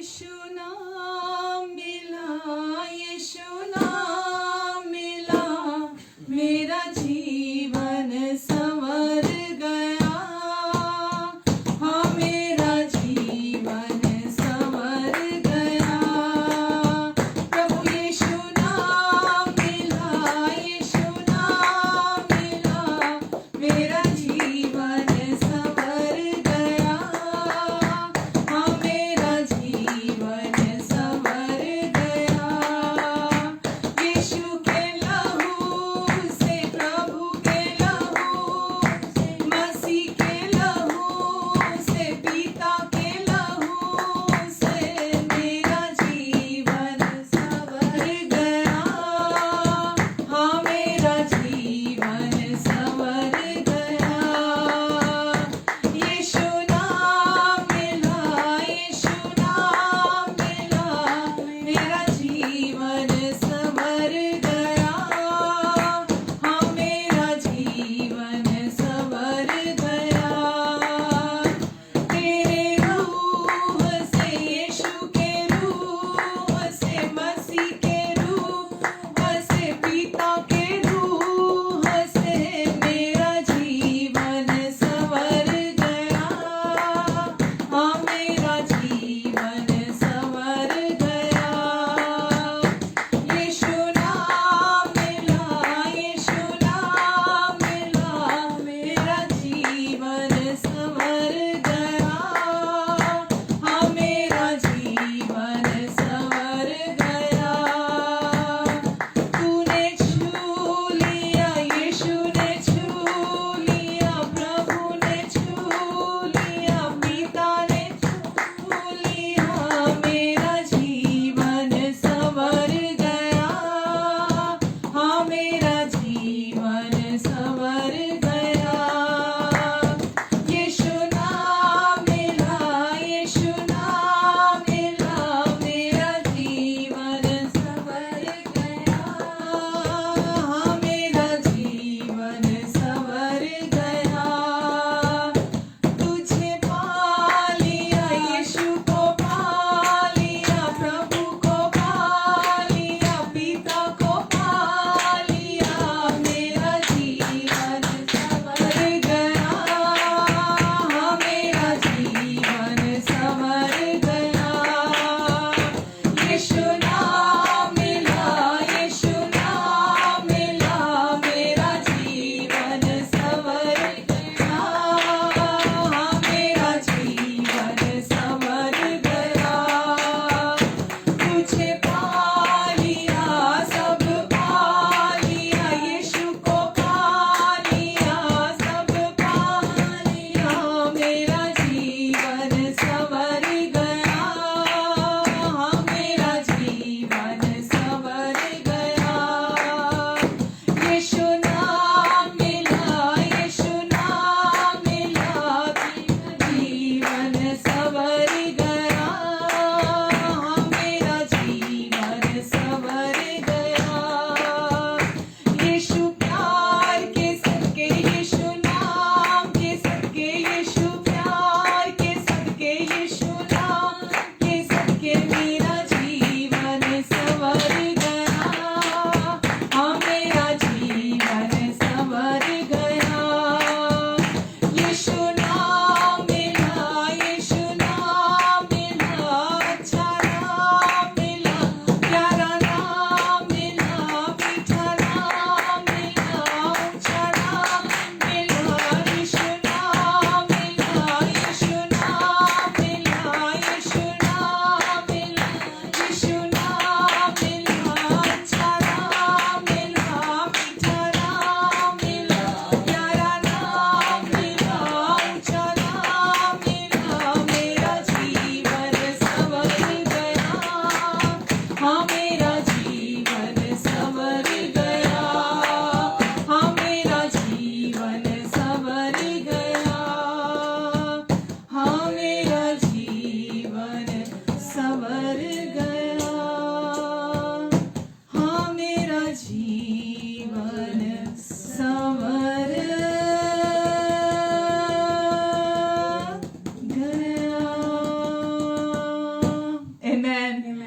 यीशु नाम मिला, यीशु नाम मिला, मेरा जीवन संवर गया। हाँ, मेरा जीवन संवर गया। प्रभु यीशु नाम मिला, यीशु नाम मिला, मेरा जीवन संवर गया। हाँ, मेरा जीवन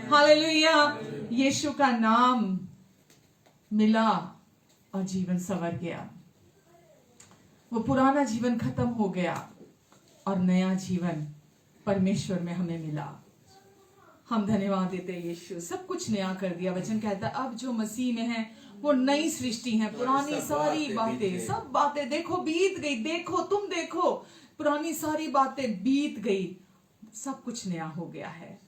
हालेलुया। यीशु का नाम मिला और जीवन संवर गया। वो पुराना जीवन खत्म हो गया और नया जीवन परमेश्वर में हमें मिला। हम धन्यवाद देते हैं यीशु, सब कुछ नया कर दिया। वचन कहता है अब जो मसीह में है वो नई सृष्टि है। पुरानी सारी बातें, सब बातें देखो बीत गई। देखो, तुम देखो, पुरानी सारी बातें बीत गई, सब कुछ नया हो गया है।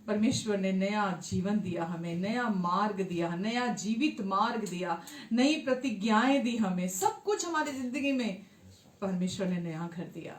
परमेश्वर ने नया जीवन दिया, हमें नया मार्ग दिया, नया जीवित मार्ग दिया, नई प्रतिज्ञाएं दी हमें। सब कुछ हमारी जिंदगी में परमेश्वर ने नया कर दिया।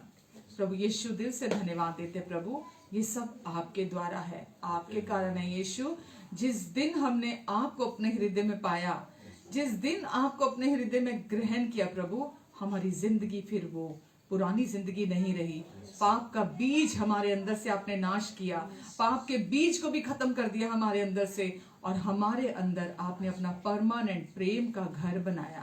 प्रभु यीशु, दिल से धन्यवाद देते प्रभु, ये सब आपके द्वारा है, आपके कारण है यीशु। जिस दिन हमने आपको अपने हृदय में पाया, जिस दिन आपको अपने हृदय में ग्रहण किया प्रभु, हमारी जिंदगी फिर वो पुरानी जिंदगी नहीं रही। पाप का बीज हमारे अंदर से आपने नाश किया, पाप के बीज को भी खत्म कर दिया हमारे अंदर से, और हमारे अंदर आपने अपना परमानेंट प्रेम का घर बनाया,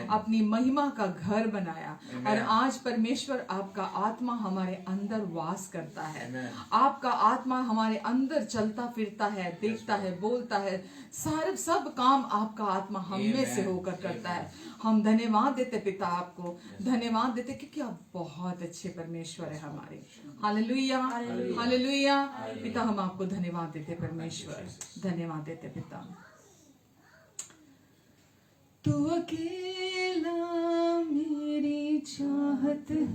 अपनी महिमा का घर बनाया। और आज परमेश्वर आपका आत्मा हमारे अंदर वास करता है। आपका आत्मा हमारे अंदर चलता फिरता है, देखता है, बोलता है, सारे सब काम आपका आत्मा हम में से होकर करता है। हम धन्यवाद देते पिता, आपको धन्यवाद देते क्योंकि आप बहुत अच्छे परमेश्वर है हमारे। Hallelujah, hallelujah. पिता, हम आपको धन्यवाद देते परमेश्वर, धन्यवाद देते पिता। तू अकेला मेरी चाहत है,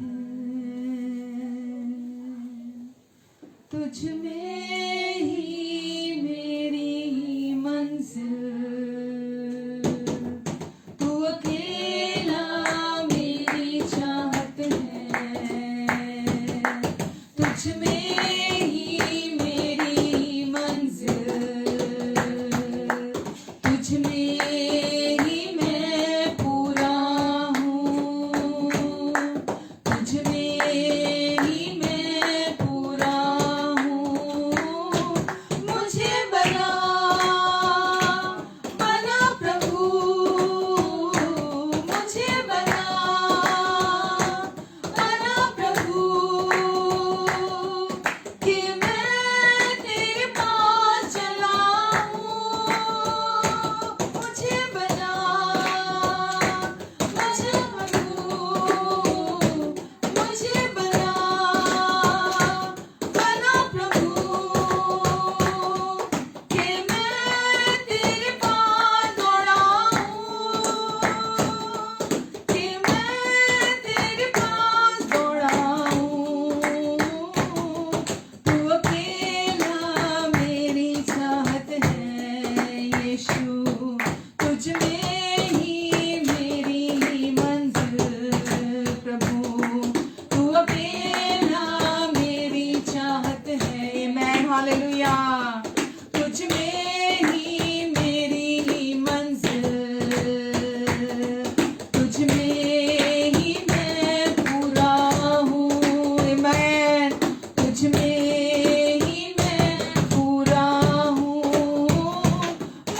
तुझ में ही मेरी मंजिल। तू अकेला मेरी चाहत है, तुझ में ही मेरी मंजिल। तुझ में ही मैं पूरा हूँ, तुझ में ही मैं पूरा हूँ। मुझे बना बना प्रभु, मुझे बना बना प्रभु, कि मैं तेरे पास चला हूँ। मुझे बना प्रभु, मुझे बना प्रभु, कि मैं तेरे पास दौड़ा हूँ, कि मैं तेरे पास दौड़ा हूँ। तू अकेला मेरी चाहत है यीशु, तुझ में ही मेरी मंजिल। प्रभु, तू अकेला मेरी चाहत है। मैं हालेलुया। तुझ में ही मेरी मंजिल, तुझ में ही मैं पूरा हूँ। मैं तुझ में ही मैं पूरा हूँ।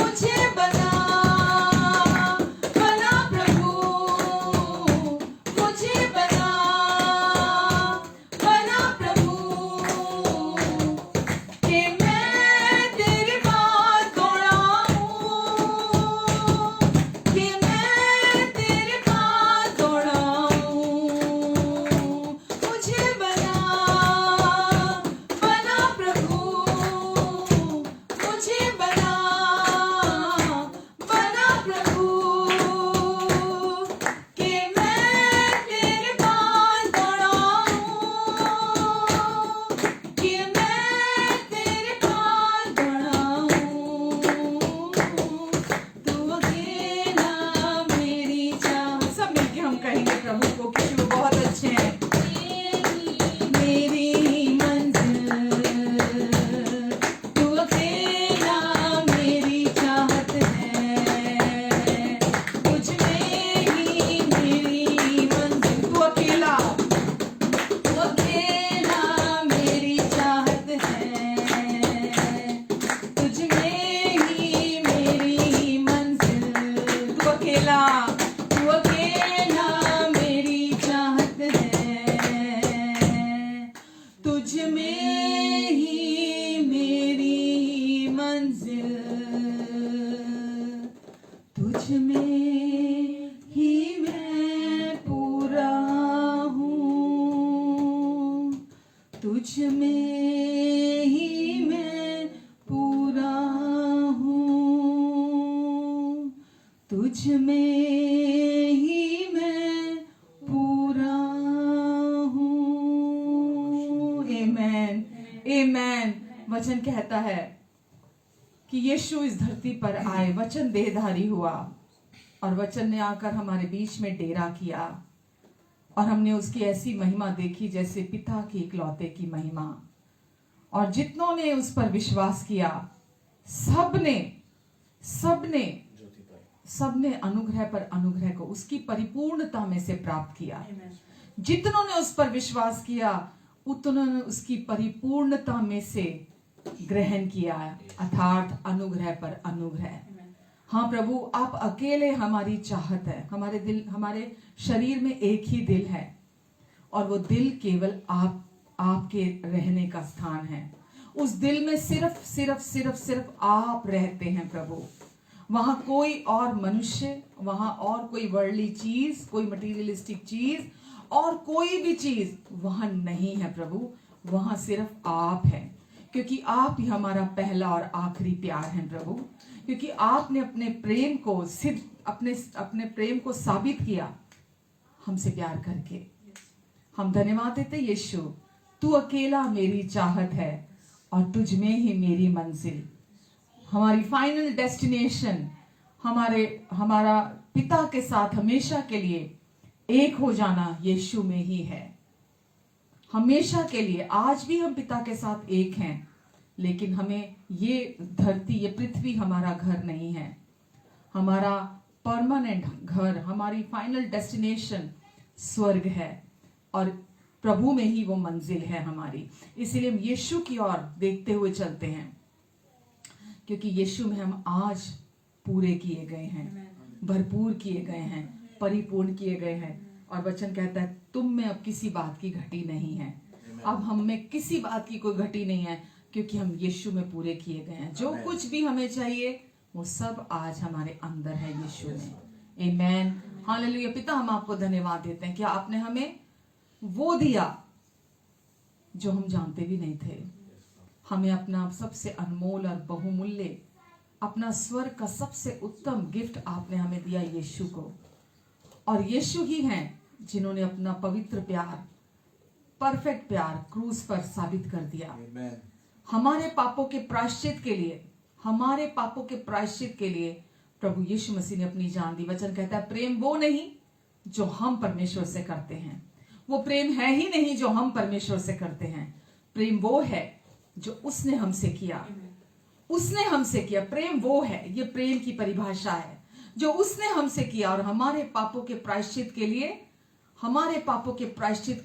मुझे बना प्रभु, मुझे बना प्रभु, कि वचन कहता है कि यीशु इस धरती पर आए, वचन देहधारी हुआ और वचन ने आकर हमारे बीच में डेरा किया और हमने उसकी ऐसी महिमा देखी जैसे पिता की इकलौते की महिमा। और जितनों ने उस पर विश्वास किया सबने अनुग्रह पर अनुग्रह को उसकी परिपूर्णता में से प्राप्त किया। जितनों ने उस पर विश्वास किया उतनों ने उसकी परिपूर्णता में से ग्रहण किया, अर्थात अनुग्रह पर अनुग्रह। हाँ प्रभु, आप अकेले हमारी चाहत है। हमारे दिल, हमारे शरीर में एक ही दिल है और वो दिल केवल आपके रहने का स्थान है। उस दिल में सिर्फ आप रहते हैं प्रभु। वहां कोई और मनुष्य, वहां और कोई वर्ल्डली चीज, कोई मटेरियलिस्टिक चीज और कोई भी चीज वहां नहीं है प्रभु। वहां सिर्फ आप हैं, क्योंकि आप ही हमारा पहला और आखिरी प्यार है प्रभु। क्योंकि आपने अपने प्रेम को अपने प्रेम को साबित किया हमसे प्यार करके। हम धन्यवाद देते यीशु, तू अकेला मेरी चाहत है और तुझ में ही मेरी मंजिल। हमारी फाइनल डेस्टिनेशन हमारा पिता के साथ हमेशा के लिए एक हो जाना यीशु में ही है। हमेशा के लिए। आज भी हम पिता के साथ एक हैं, लेकिन हमें ये धरती, ये पृथ्वी हमारा घर नहीं है। हमारा परमानेंट घर, हमारी फाइनल डेस्टिनेशन स्वर्ग है और प्रभु में ही वो मंजिल है हमारी। इसीलिए हम यीशु की ओर देखते हुए चलते हैं, क्योंकि यीशु में हम आज पूरे किए गए हैं, भरपूर किए गए हैं, परिपूर्ण किए गए हैं। और वचन कहता है तुम में अब किसी बात की घटी नहीं है। अब हम में किसी बात की कोई घटी नहीं है, क्योंकि हम यीशु में पूरे किए गए हैं। जो कुछ भी हमें चाहिए वो सब आज हमारे अंदर है यीशु में। आमेन, हालेलुया। पिता, हम आपको धन्यवाद देते हैं कि आपने हमें वो दिया जो हम जानते भी नहीं थे। हमें अपना सबसे अनमोल और बहुमूल्य, अपना स्वर्ग का सबसे उत्तम गिफ्ट आपने हमें दिया यीशु को। और यीशु ही हैं जिन्होंने अपना पवित्र प्यार, परफेक्ट प्यार क्रूस पर साबित कर दिया। हमारे पापों के प्रायश्चित के लिए प्रभु यीशु मसीह ने अपनी जान दी। वचन कहता है प्रेम वो नहीं जो हम परमेश्वर से करते हैं, वो प्रेम है ही नहीं जो हम परमेश्वर से करते हैं। प्रेम वो है जो उसने हमसे किया। प्रेम वो है, ये प्रेम की परिभाषा है, जो उसने हमसे किया और हमारे पापों के प्रायश्चित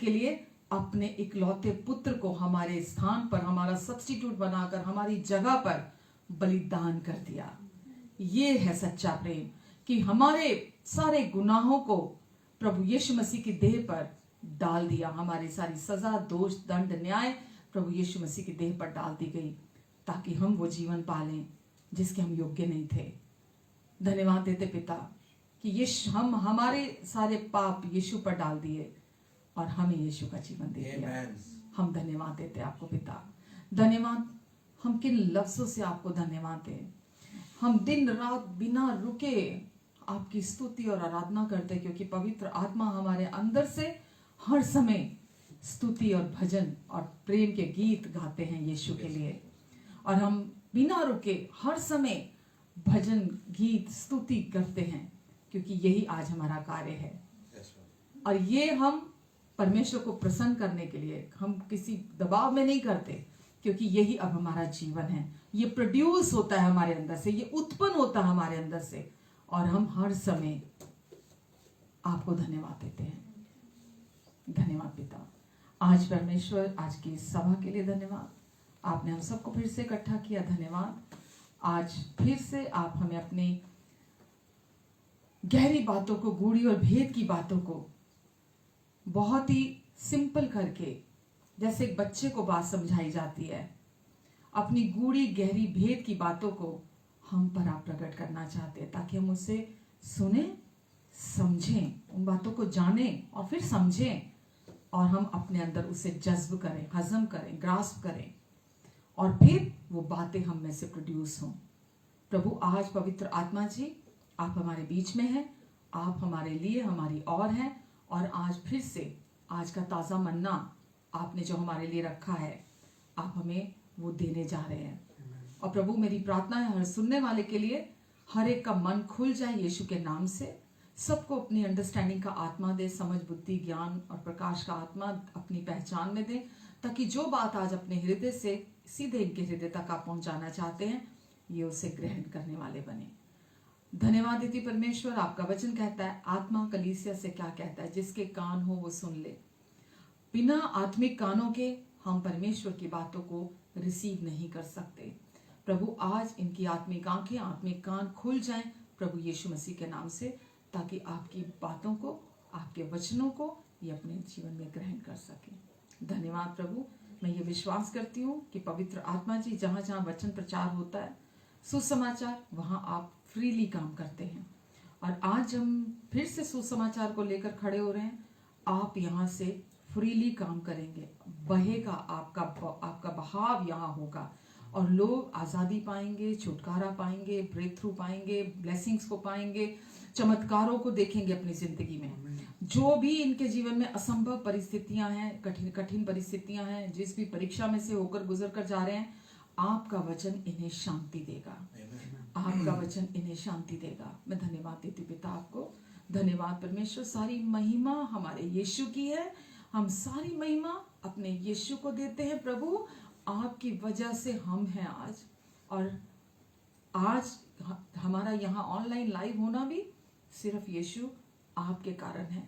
के लिए अपने इकलौते पुत्र को हमारे स्थान पर, हमारा सब्स्टिट्यूट बनाकर हमारी जगह पर बलिदान कर दिया। ये है सच्चा प्रेम, कि हमारे सारे गुनाहों को प्रभु यीशु मसीह की देह पर डाल दिया। हमारी सारी सजा, दोष, दंड, न्याय प्रभु यीशु मसीह की देह पर डाल दी गई, ताकि हम वो जीवन पालें जिसके हम योग्य नहीं थे। धन्यवाद देते पिता कि हम हमारे सारे पाप यीशु पर डाल दिए और हमें यीशु का जीवन दे दिया। हम धन्यवाद देते आपको पिता। धन्यवाद, हम किन लफ्जों से आपको धन्यवाद दें। हम दिन रात बिना रुके आपकी स्तुति और आराधना करते, क्योंकि पवित्र आत्मा हमारे अंदर से हर समय स्तुति और भजन और प्रेम के गीत गाते हैं यीशु के लिए। और हम बिना रुके हर समय भजन, गीत, स्तुति करते हैं, क्योंकि यही आज हमारा कार्य है। और ये हम परमेश्वर को प्रसन्न करने के लिए, हम किसी दबाव में नहीं करते, क्योंकि यही अब हमारा जीवन है। ये प्रोड्यूस होता है हमारे अंदर से, ये उत्पन्न होता है हमारे अंदर से, और हम हर समय आपको धन्यवाद देते हैं। धन्यवाद पिता। आज परमेश्वर, आज की सभा के लिए धन्यवाद। आपने हम सबको फिर से इकट्ठा किया, धन्यवाद। आज फिर से आप हमें अपनी गहरी बातों को, गूढ़ी और भेद की बातों को बहुत ही सिंपल करके, जैसे एक बच्चे को बात समझाई जाती है, अपनी गूढ़ी गहरी भेद की बातों को हम पर आप प्रकट करना चाहते हैं, ताकि हम उसे सुने, समझें, उन बातों को जानें और फिर समझें, और हम अपने अंदर उसे जज्ब करें, हजम करें, ग्रास्प करें, और फिर वो बातें हम में से प्रोड्यूस हों। प्रभु, आज पवित्र आत्मा जी आप हमारे बीच में हैं, आप हमारे लिए, हमारी और हैं, और आज फिर से आज का ताज़ा मन्ना आपने जो हमारे लिए रखा है, आप हमें वो देने जा रहे हैं। और प्रभु मेरी प्रार्थना है हर सुनने वाले के लिए हर एक का मन खुल जाए यीशु के नाम से, सबको अपनी अंडरस्टैंडिंग का आत्मा दे, समझ बुद्धि ज्ञान और प्रकाश का आत्मा अपनी पहचान में दे, ताकि जो बात आज अपने हृदय से सीधे इनके हृदय तक आप पहुंचाना चाहते हैं ये उसे ग्रहण करने वाले बने। धन्यवाद देती परमेश्वर, आपका वचन कहता है आत्मा कलीसिया से क्या कहता है, जिसके कान हो वो सुन ले। बिना आत्मिक कानों के हम परमेश्वर की बातों को रिसीव नहीं कर सकते। प्रभु आज इनकी आत्मिक आंखें आत्मिक कान खुल जाएं प्रभु यीशु मसीह के नाम से, ताकि आपकी बातों को आपके वचनों को ये अपने जीवन में ग्रहण कर सके। धन्यवाद प्रभु, मैं ये विश्वास करती हूँ कि पवित्र आत्मा जी जहाँ जहाँ वचन प्रचार होता है, सुसमाचार, वहाँ आप फ्रीली काम करते हैं। और आज हम फिर से सुसमाचार को लेकर खड़े हो रहे हैं, आप यहाँ से फ्रीली काम करेंगे, बहेगा आपका बहाव यहाँ होगा और लोग आज़ादी पाएंगे, छुटकारा पाएंगे, ब्रेक थ्रू पाएंगे, ब्लेसिंग्स को पाएंगे, चमत्कारों को देखेंगे अपनी जिंदगी में। जो भी इनके जीवन में असंभव परिस्थितियां हैं, कठिन परिस्थितियां हैं, जिस भी परीक्षा में से होकर गुजर कर जा रहे हैं, आपका वचन इन्हें शांति देगा, आपका वचन इन्हें शांति देगा। मैं धन्यवाद देती पिता आपको। धन्यवाद परमेश्वर, सारी महिमा हमारे यीशु की है, हम सारी महिमा अपने यीशु को देते हैं। प्रभु आपकी वजह से हम हैं आज, और आज हमारा यहाँ ऑनलाइन लाइव होना भी सिर्फ यीशु आपके कारण है।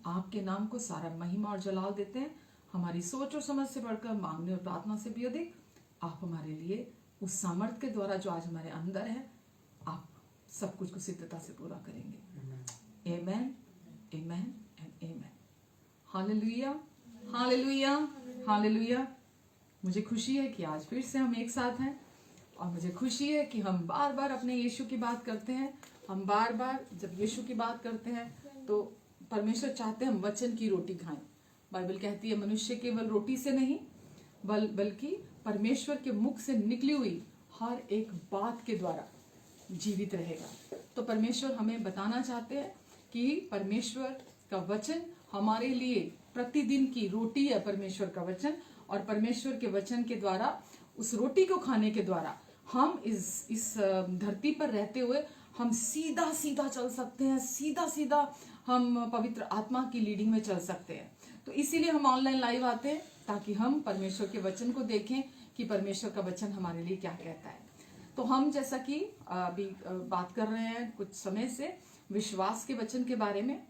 आपके नाम को सारा महिमा और जलाल देते हैं। हमारी सोच और समझ से बढ़कर, मांगने और प्रार्थना से भी अधिक, आप हमारे लिए उस सामर्थ्य के द्वारा जो आज हमारे अंदर है, आप सब कुछ को सिद्धता से पूरा करेंगे। आमेन, आमेन एंड आमेन। हालेलुया, हालेलुया, हालेलुया। मुझे खुशी है कि आज फिर से हम एक साथ हैं, और मुझे खुशी है कि हम बार बार अपने यीशु की बात करते हैं। हम बार बार जब यीशु की बात करते हैं तो परमेश्वर चाहते हैं हम वचन की रोटी खाएं। बाइबल कहती है मनुष्य केवल रोटी से नहीं बल्कि परमेश्वर के मुख से निकली हुई हर एक बात के द्वारा जीवित रहेगा। तो परमेश्वर हमें बताना चाहते हैं कि परमेश्वर का वचन हमारे लिए प्रतिदिन की रोटी है, परमेश्वर का वचन। और परमेश्वर के वचन के द्वारा, उस रोटी को खाने के द्वारा, हम इस धरती पर रहते हुए हम सीधा सीधा चल सकते हैं, सीधा सीधा हम पवित्र आत्मा की लीडिंग में चल सकते हैं। तो इसीलिए हम ऑनलाइन लाइव आते हैं, ताकि हम परमेश्वर के वचन को देखें कि परमेश्वर का वचन हमारे लिए क्या कहता है। तो हम जैसा कि अभी बात कर रहे हैं कुछ समय से विश्वास के वचन के बारे में,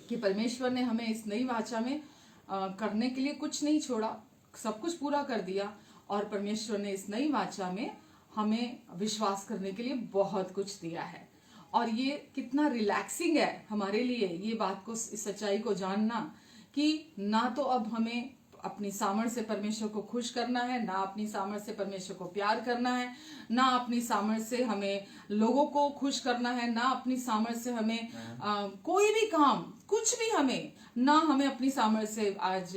कि परमेश्वर ने हमें इस नई वाचा में करने के लिए कुछ नहीं छोड़ा, सब कुछ पूरा कर दिया। और परमेश्वर ने इस नई वाचा में हमें विश्वास करने के लिए बहुत कुछ दिया है। और ये कितना रिलैक्सिंग है हमारे लिए ये बात को, इस सच्चाई को जानना कि ना तो अब हमें अपनी सामर्थ्य से परमेश्वर को खुश करना है, ना अपनी सामर्थ्य से परमेश्वर को प्यार करना है, ना अपनी सामर्थ्य से हमें लोगों को खुश करना है, ना अपनी सामर्थ्य से हमें कोई भी काम, कुछ भी हमें अपनी सामर्थ्य से आज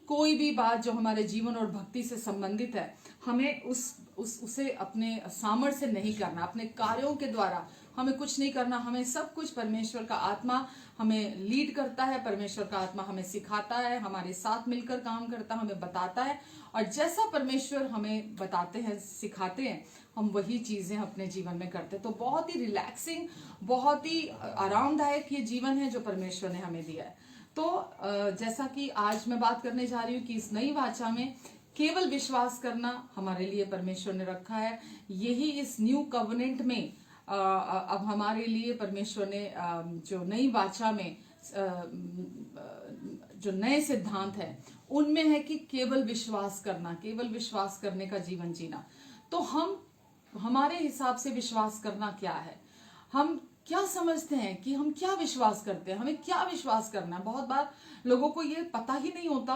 कोई भी बात जो हमारे जीवन और भक्ति से संबंधित है, हमें उसे अपने सामर्थ्य से नहीं करना, अपने कार्यों के द्वारा हमें कुछ नहीं करना। हमें सब कुछ परमेश्वर का आत्मा हमें लीड करता है, परमेश्वर का आत्मा हमें सिखाता है, हमारे साथ मिलकर काम करता है, हमें बताता है। और जैसा परमेश्वर हमें बताते हैं, सिखाते हैं, हम वही चीजें अपने जीवन में करते हैं। तो बहुत ही रिलैक्सिंग, बहुत ही आरामदायक ये जीवन है जो परमेश्वर ने हमें दिया है। तो जैसा कि आज मैं बात करने जा रही हूँ कि इस नई वाचा में केवल विश्वास करना हमारे लिए परमेश्वर ने रखा है। यही इस न्यू कवनेंट में अब हमारे लिए परमेश्वर ने जो नई वाचा में जो नए सिद्धांत है उनमें है कि केवल विश्वास करना, केवल विश्वास करने का जीवन जीना। तो हमारे हिसाब से विश्वास करना क्या है, हम क्या समझते हैं कि हम क्या विश्वास करते हैं, हमें क्या विश्वास करना है। बहुत बार लोगों को ये पता ही नहीं होता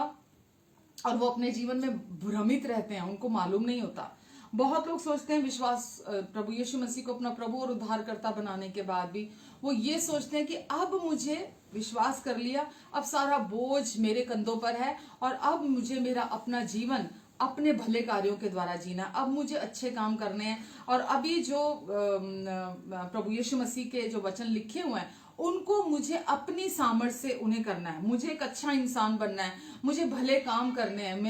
और वो अपने जीवन में भ्रमित रहते हैं, उनको मालूम नहीं होता। बहुत लोग सोचते हैं विश्वास, प्रभु यीशु मसीह को अपना प्रभु और उद्धारकर्ता बनाने के बाद भी वो ये सोचते हैं कि अब मुझे विश्वास कर लिया, अब सारा बोझ मेरे कंधों पर है और अब मुझे मेरा अपना जीवन अपने भले कार्यों के द्वारा जीना, अब मुझे अच्छे काम करने हैं। और अभी जो प्रभु यीशु मसीह के जो वचन लिखे हुए हैं उनको मुझे अपनी सामर्थ्य से उन्हें करना है। मुझे एक अच्छा इंसान बनना है, मुझे भले काम करने हैं,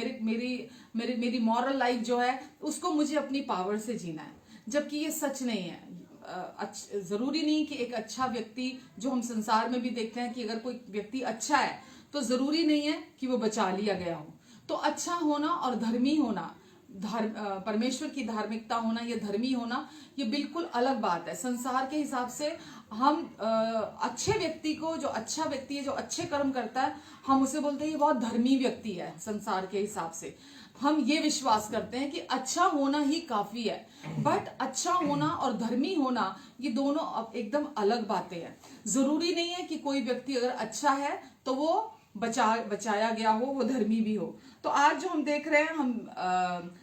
मेरी मॉरल लाइफ जो है उसको मुझे अपनी पावर से जीना है, जबकि ये सच नहीं है। जरूरी नहीं कि एक अच्छा व्यक्ति, जो हम संसार में भी देखते हैं कि अगर कोई व्यक्ति अच्छा है तो जरूरी नहीं है कि वो बचा लिया गया हो। तो अच्छा होना और धर्मी होना, परमेश्वर की धार्मिकता होना, ये धर्मी होना, ये बिल्कुल अलग बात है। संसार के हिसाब से हम अच्छे व्यक्ति को, जो अच्छा व्यक्ति है, जो अच्छे कर्म करता है, हम उसे बोलते हैं ये बहुत धर्मी व्यक्ति है। संसार के हिसाब से हम ये विश्वास करते हैं कि अच्छा होना ही काफी है। बट अच्छा होना और धर्मी होना, ये दोनों एकदम अलग बातें हैं। जरूरी नहीं है कि कोई व्यक्ति अगर अच्छा है तो वो बचाया गया हो, वो धर्मी भी हो। तो आज जो हम देख रहे हैं, हम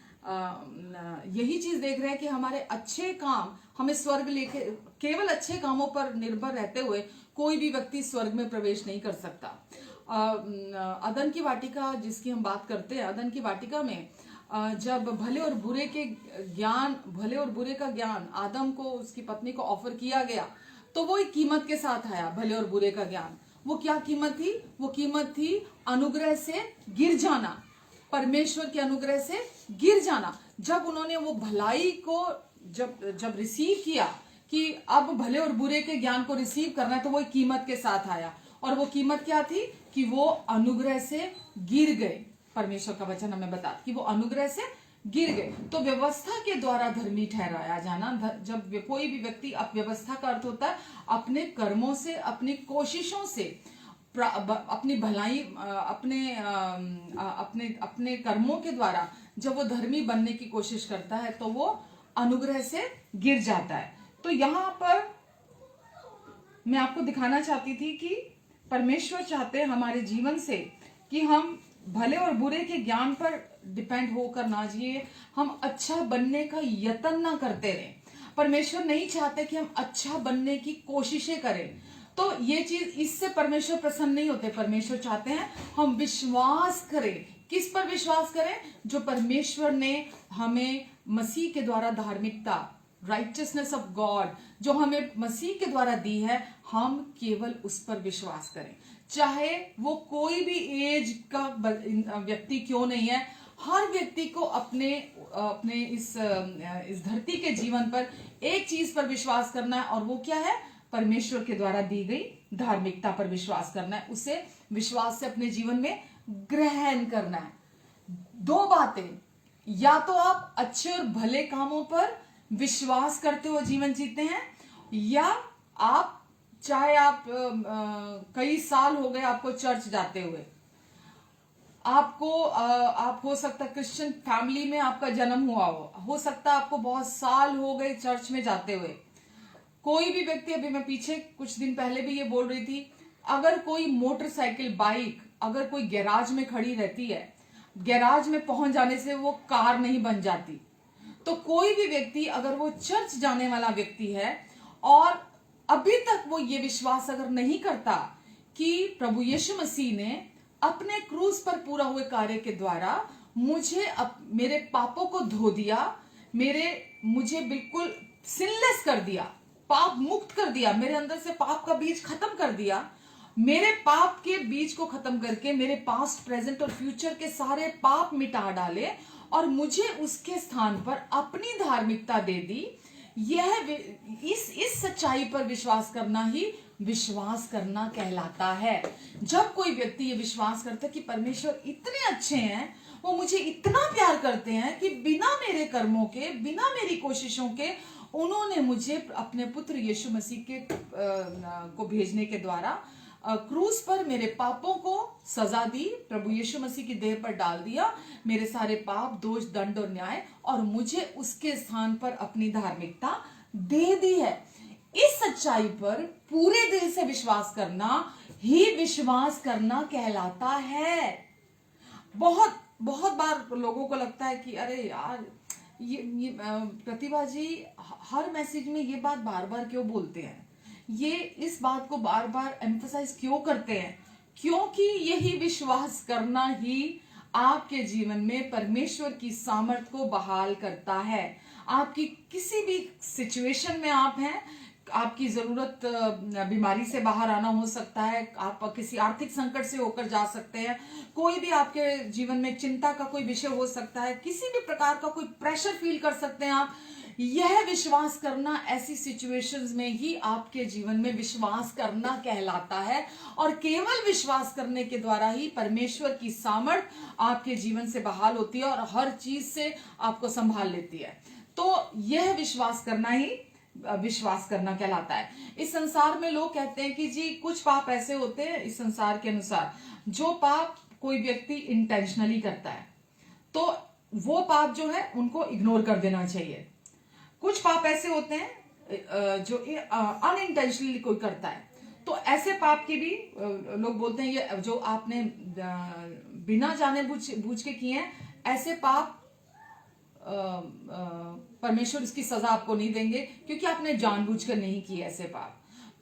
यही चीज देख रहे हैं कि हमारे अच्छे काम हमें स्वर्ग लेके, केवल अच्छे कामों पर निर्भर रहते हुए कोई भी व्यक्ति स्वर्ग में प्रवेश नहीं कर सकता। अदन की वाटिका जिसकी हम बात करते हैं, अदन की वाटिका में जब भले और बुरे का ज्ञान आदम को, उसकी पत्नी को ऑफर किया गया, तो वो एक कीमत के साथ आया। भले और बुरे का ज्ञान, वो क्या कीमत थी? वो कीमत थी अनुग्रह से गिर जाना, परमेश्वर के अनुग्रह से गिर जाना। जब उन्होंने वो भलाई को जब रिसीव किया कि अब भले और बुरे के ज्ञान को रिसीव करना है, तो वो एक कीमत के साथ आया। और वो कीमत क्या थी? कि वो अनुग्रह से गिर गए। परमेश्वर का वचन हमें बता कि वो अनुग्रह से गिर गए। तो व्यवस्था के द्वारा धर्मी ठहराया जाना, जब कोई भी व्यक्ति, व्यवस्था का अर्थ होता है अपने कर्मों से, अपनी कोशिशों से, अपनी भलाई, अपने कर्मों के द्वारा जब वो धर्मी बनने की कोशिश करता है, तो वो अनुग्रह से गिर जाता है। तो यहां पर मैं आपको दिखाना चाहती थी कि परमेश्वर चाहते हैं हमारे जीवन से कि हम भले और बुरे के ज्ञान पर डिपेंड होकर ना जिए, हम अच्छा बनने का यत्न ना करते रहें। परमेश्वर नहीं चाहते कि हम अच्छा बनने की कोशिशें करें। तो ये चीज, इससे परमेश्वर प्रसन्न नहीं होते। परमेश्वर चाहते हैं हम विश्वास करें। किस पर विश्वास करें? जो परमेश्वर ने हमें मसीह के द्वारा धार्मिकता, राइटियसनेस ऑफ गॉड जो हमें मसीह के द्वारा दी है, हम केवल उस पर विश्वास करें। चाहे वो कोई भी एज का व्यक्ति क्यों नहीं है, हर व्यक्ति को अपने इस धरती के जीवन पर एक चीज पर विश्वास करना है, और वो क्या है? परमेश्वर के द्वारा दी गई धार्मिकता पर विश्वास करना है। उसे विश्वास से अपने जीवन में ग्रहण करना है। दो बातें, या तो आप अच्छे और भले कामों पर विश्वास करते हुए जीवन जीते हैं, या आप, चाहे आप कई साल हो गए आपको चर्च जाते हुए, आप हो सकता है क्रिश्चियन फैमिली में आपका जन्म हुआ हो सकता है आपको बहुत साल हो गए चर्च में जाते हुए। कोई भी व्यक्ति, अभी मैं पीछे कुछ दिन पहले भी ये बोल रही थी, अगर कोई मोटरसाइकिल, बाइक अगर कोई गैराज में खड़ी रहती है, गैराज में पहुंच जाने से वो कार नहीं बन जाती। तो कोई भी व्यक्ति, अगर वो चर्च जाने वाला व्यक्ति है और अभी तक वो ये विश्वास अगर नहीं करता कि प्रभु यीशु मसीह ने अपने क्रूस पर पूरा हुए कार्य के द्वारा मेरे पापों को धो दिया, मुझे बिल्कुल सिनलेस कर दिया, पाप मुक्त कर दिया, मेरे अंदर से पाप का बीज खत्म कर दिया, मेरे पाप के बीज को खत्म करके मेरे पास्ट, प्रेजेंट और फ्यूचर के सारे पाप मिटा डाले और मुझे उसके स्थान पर अपनी धार्मिकता दे दी। इस सच्चाई पर विश्वास करना ही विश्वास करना कहलाता है। जब कोई व्यक्ति ये विश्वास करता है कि परमेश्वर इतने अच्छे हैं, वो मुझे इतना प्यार करते हैं कि बिना मेरे कर्मों के, बिना मेरी कोशिशों के उन्होंने मुझे अपने पुत्र यीशु मसीह को भेजने के द्वारा क्रूस पर मेरे पापों को सजा दी, प्रभु यीशु मसीह की देह पर डाल दिया, मेरे सारे पाप, दोष, दंड और न्याय, और मुझे उसके स्थान पर अपनी धार्मिकता दे दी है। इस सच्चाई पर पूरे दिल से विश्वास करना ही विश्वास करना कहलाता है। बहुत बहुत बार लोगों को लगता है कि अरे यार, ये प्रतिभा जी हर मैसेज में ये बात बार बार क्यों बोलते हैं, ये इस बात को बार बार एम्फसाइज क्यों करते हैं? क्योंकि यही विश्वास करना ही आपके जीवन में परमेश्वर की सामर्थ को बहाल करता है। आपकी किसी भी सिचुएशन में आप हैं, आपकी जरूरत बीमारी से बाहर आना हो सकता है, आप किसी आर्थिक संकट से होकर जा सकते हैं, कोई भी आपके जीवन में चिंता का कोई विषय हो सकता है, किसी भी प्रकार का कोई प्रेशर फील कर सकते हैं आप। यह विश्वास करना, ऐसी सिचुएशंस में ही आपके जीवन में विश्वास करना कहलाता है, और केवल विश्वास करने के द्वारा ही परमेश्वर की सामर्थ्य आपके जीवन से बहाल होती है और हर चीज से आपको संभाल लेती है। तो यह विश्वास करना ही विश्वास करना कहलाता है। इस संसार में लोग कहते हैं कि जी कुछ पाप ऐसे होते हैं, इस संसार के अनुसार, जो पाप कोई व्यक्ति इंटेंशनली करता है तो वो पाप जो है उनको इग्नोर कर देना चाहिए। कुछ पाप ऐसे होते हैं जो अनइंटेंशनली कोई करता है, तो ऐसे पाप की भी लोग बोलते हैं ये जो आपने बिना जाने बूझ के किए हैं, ऐसे पाप परमेश्वर इसकी सजा आपको नहीं देंगे, क्योंकि आपने जानबूझकर नहीं किए ऐसे पाप।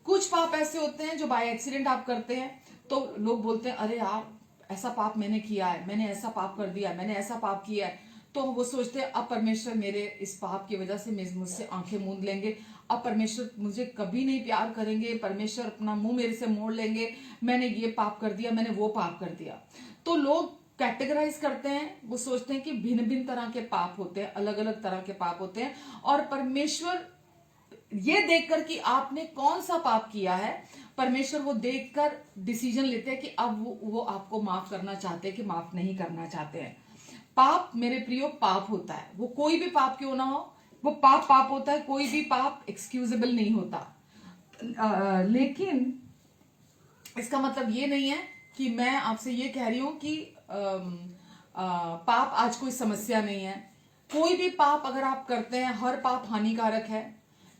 कुछ पाप ऐसे होते हैं जो बाय एक्सीडेंट आप करते हैं, तो लोग बोलते हैं अरे यार ऐसा पाप मैंने किया है, मैंने ऐसा पाप कर दिया, मैंने ऐसा पाप किया है, तो वो सोचते हैं अब परमेश्वर मेरे इस पाप की वजह से मुझसे आंखें मूंद लेंगे, अब परमेश्वर मुझे कभी नहीं प्यार करेंगे, परमेश्वर अपना मुंह मेरे से मोड़ लेंगे, मैंने ये पाप कर दिया, मैंने वो पाप कर दिया। तो लोग कैटेगराइज करते हैं, वो सोचते हैं कि भिन्न भिन्न तरह के पाप होते हैं, अलग अलग तरह के पाप होते हैं, और परमेश्वर ये देखकर कि आपने कौन सा पाप किया है, परमेश्वर वो देखकर डिसीजन लेते हैं कि अब वो आपको माफ करना चाहते हैं कि माफ नहीं करना चाहते हैं। पाप मेरे प्रियो पाप होता है, वो कोई भी पाप क्यों ना हो, वो पाप होता है, कोई भी पाप एक्सक्यूजेबल नहीं होता। लेकिन इसका मतलब ये नहीं है कि मैं आपसे ये कह रही हूं कि पाप आज कोई समस्या नहीं है। कोई भी पाप अगर आप करते हैं, हर पाप हानिकारक है।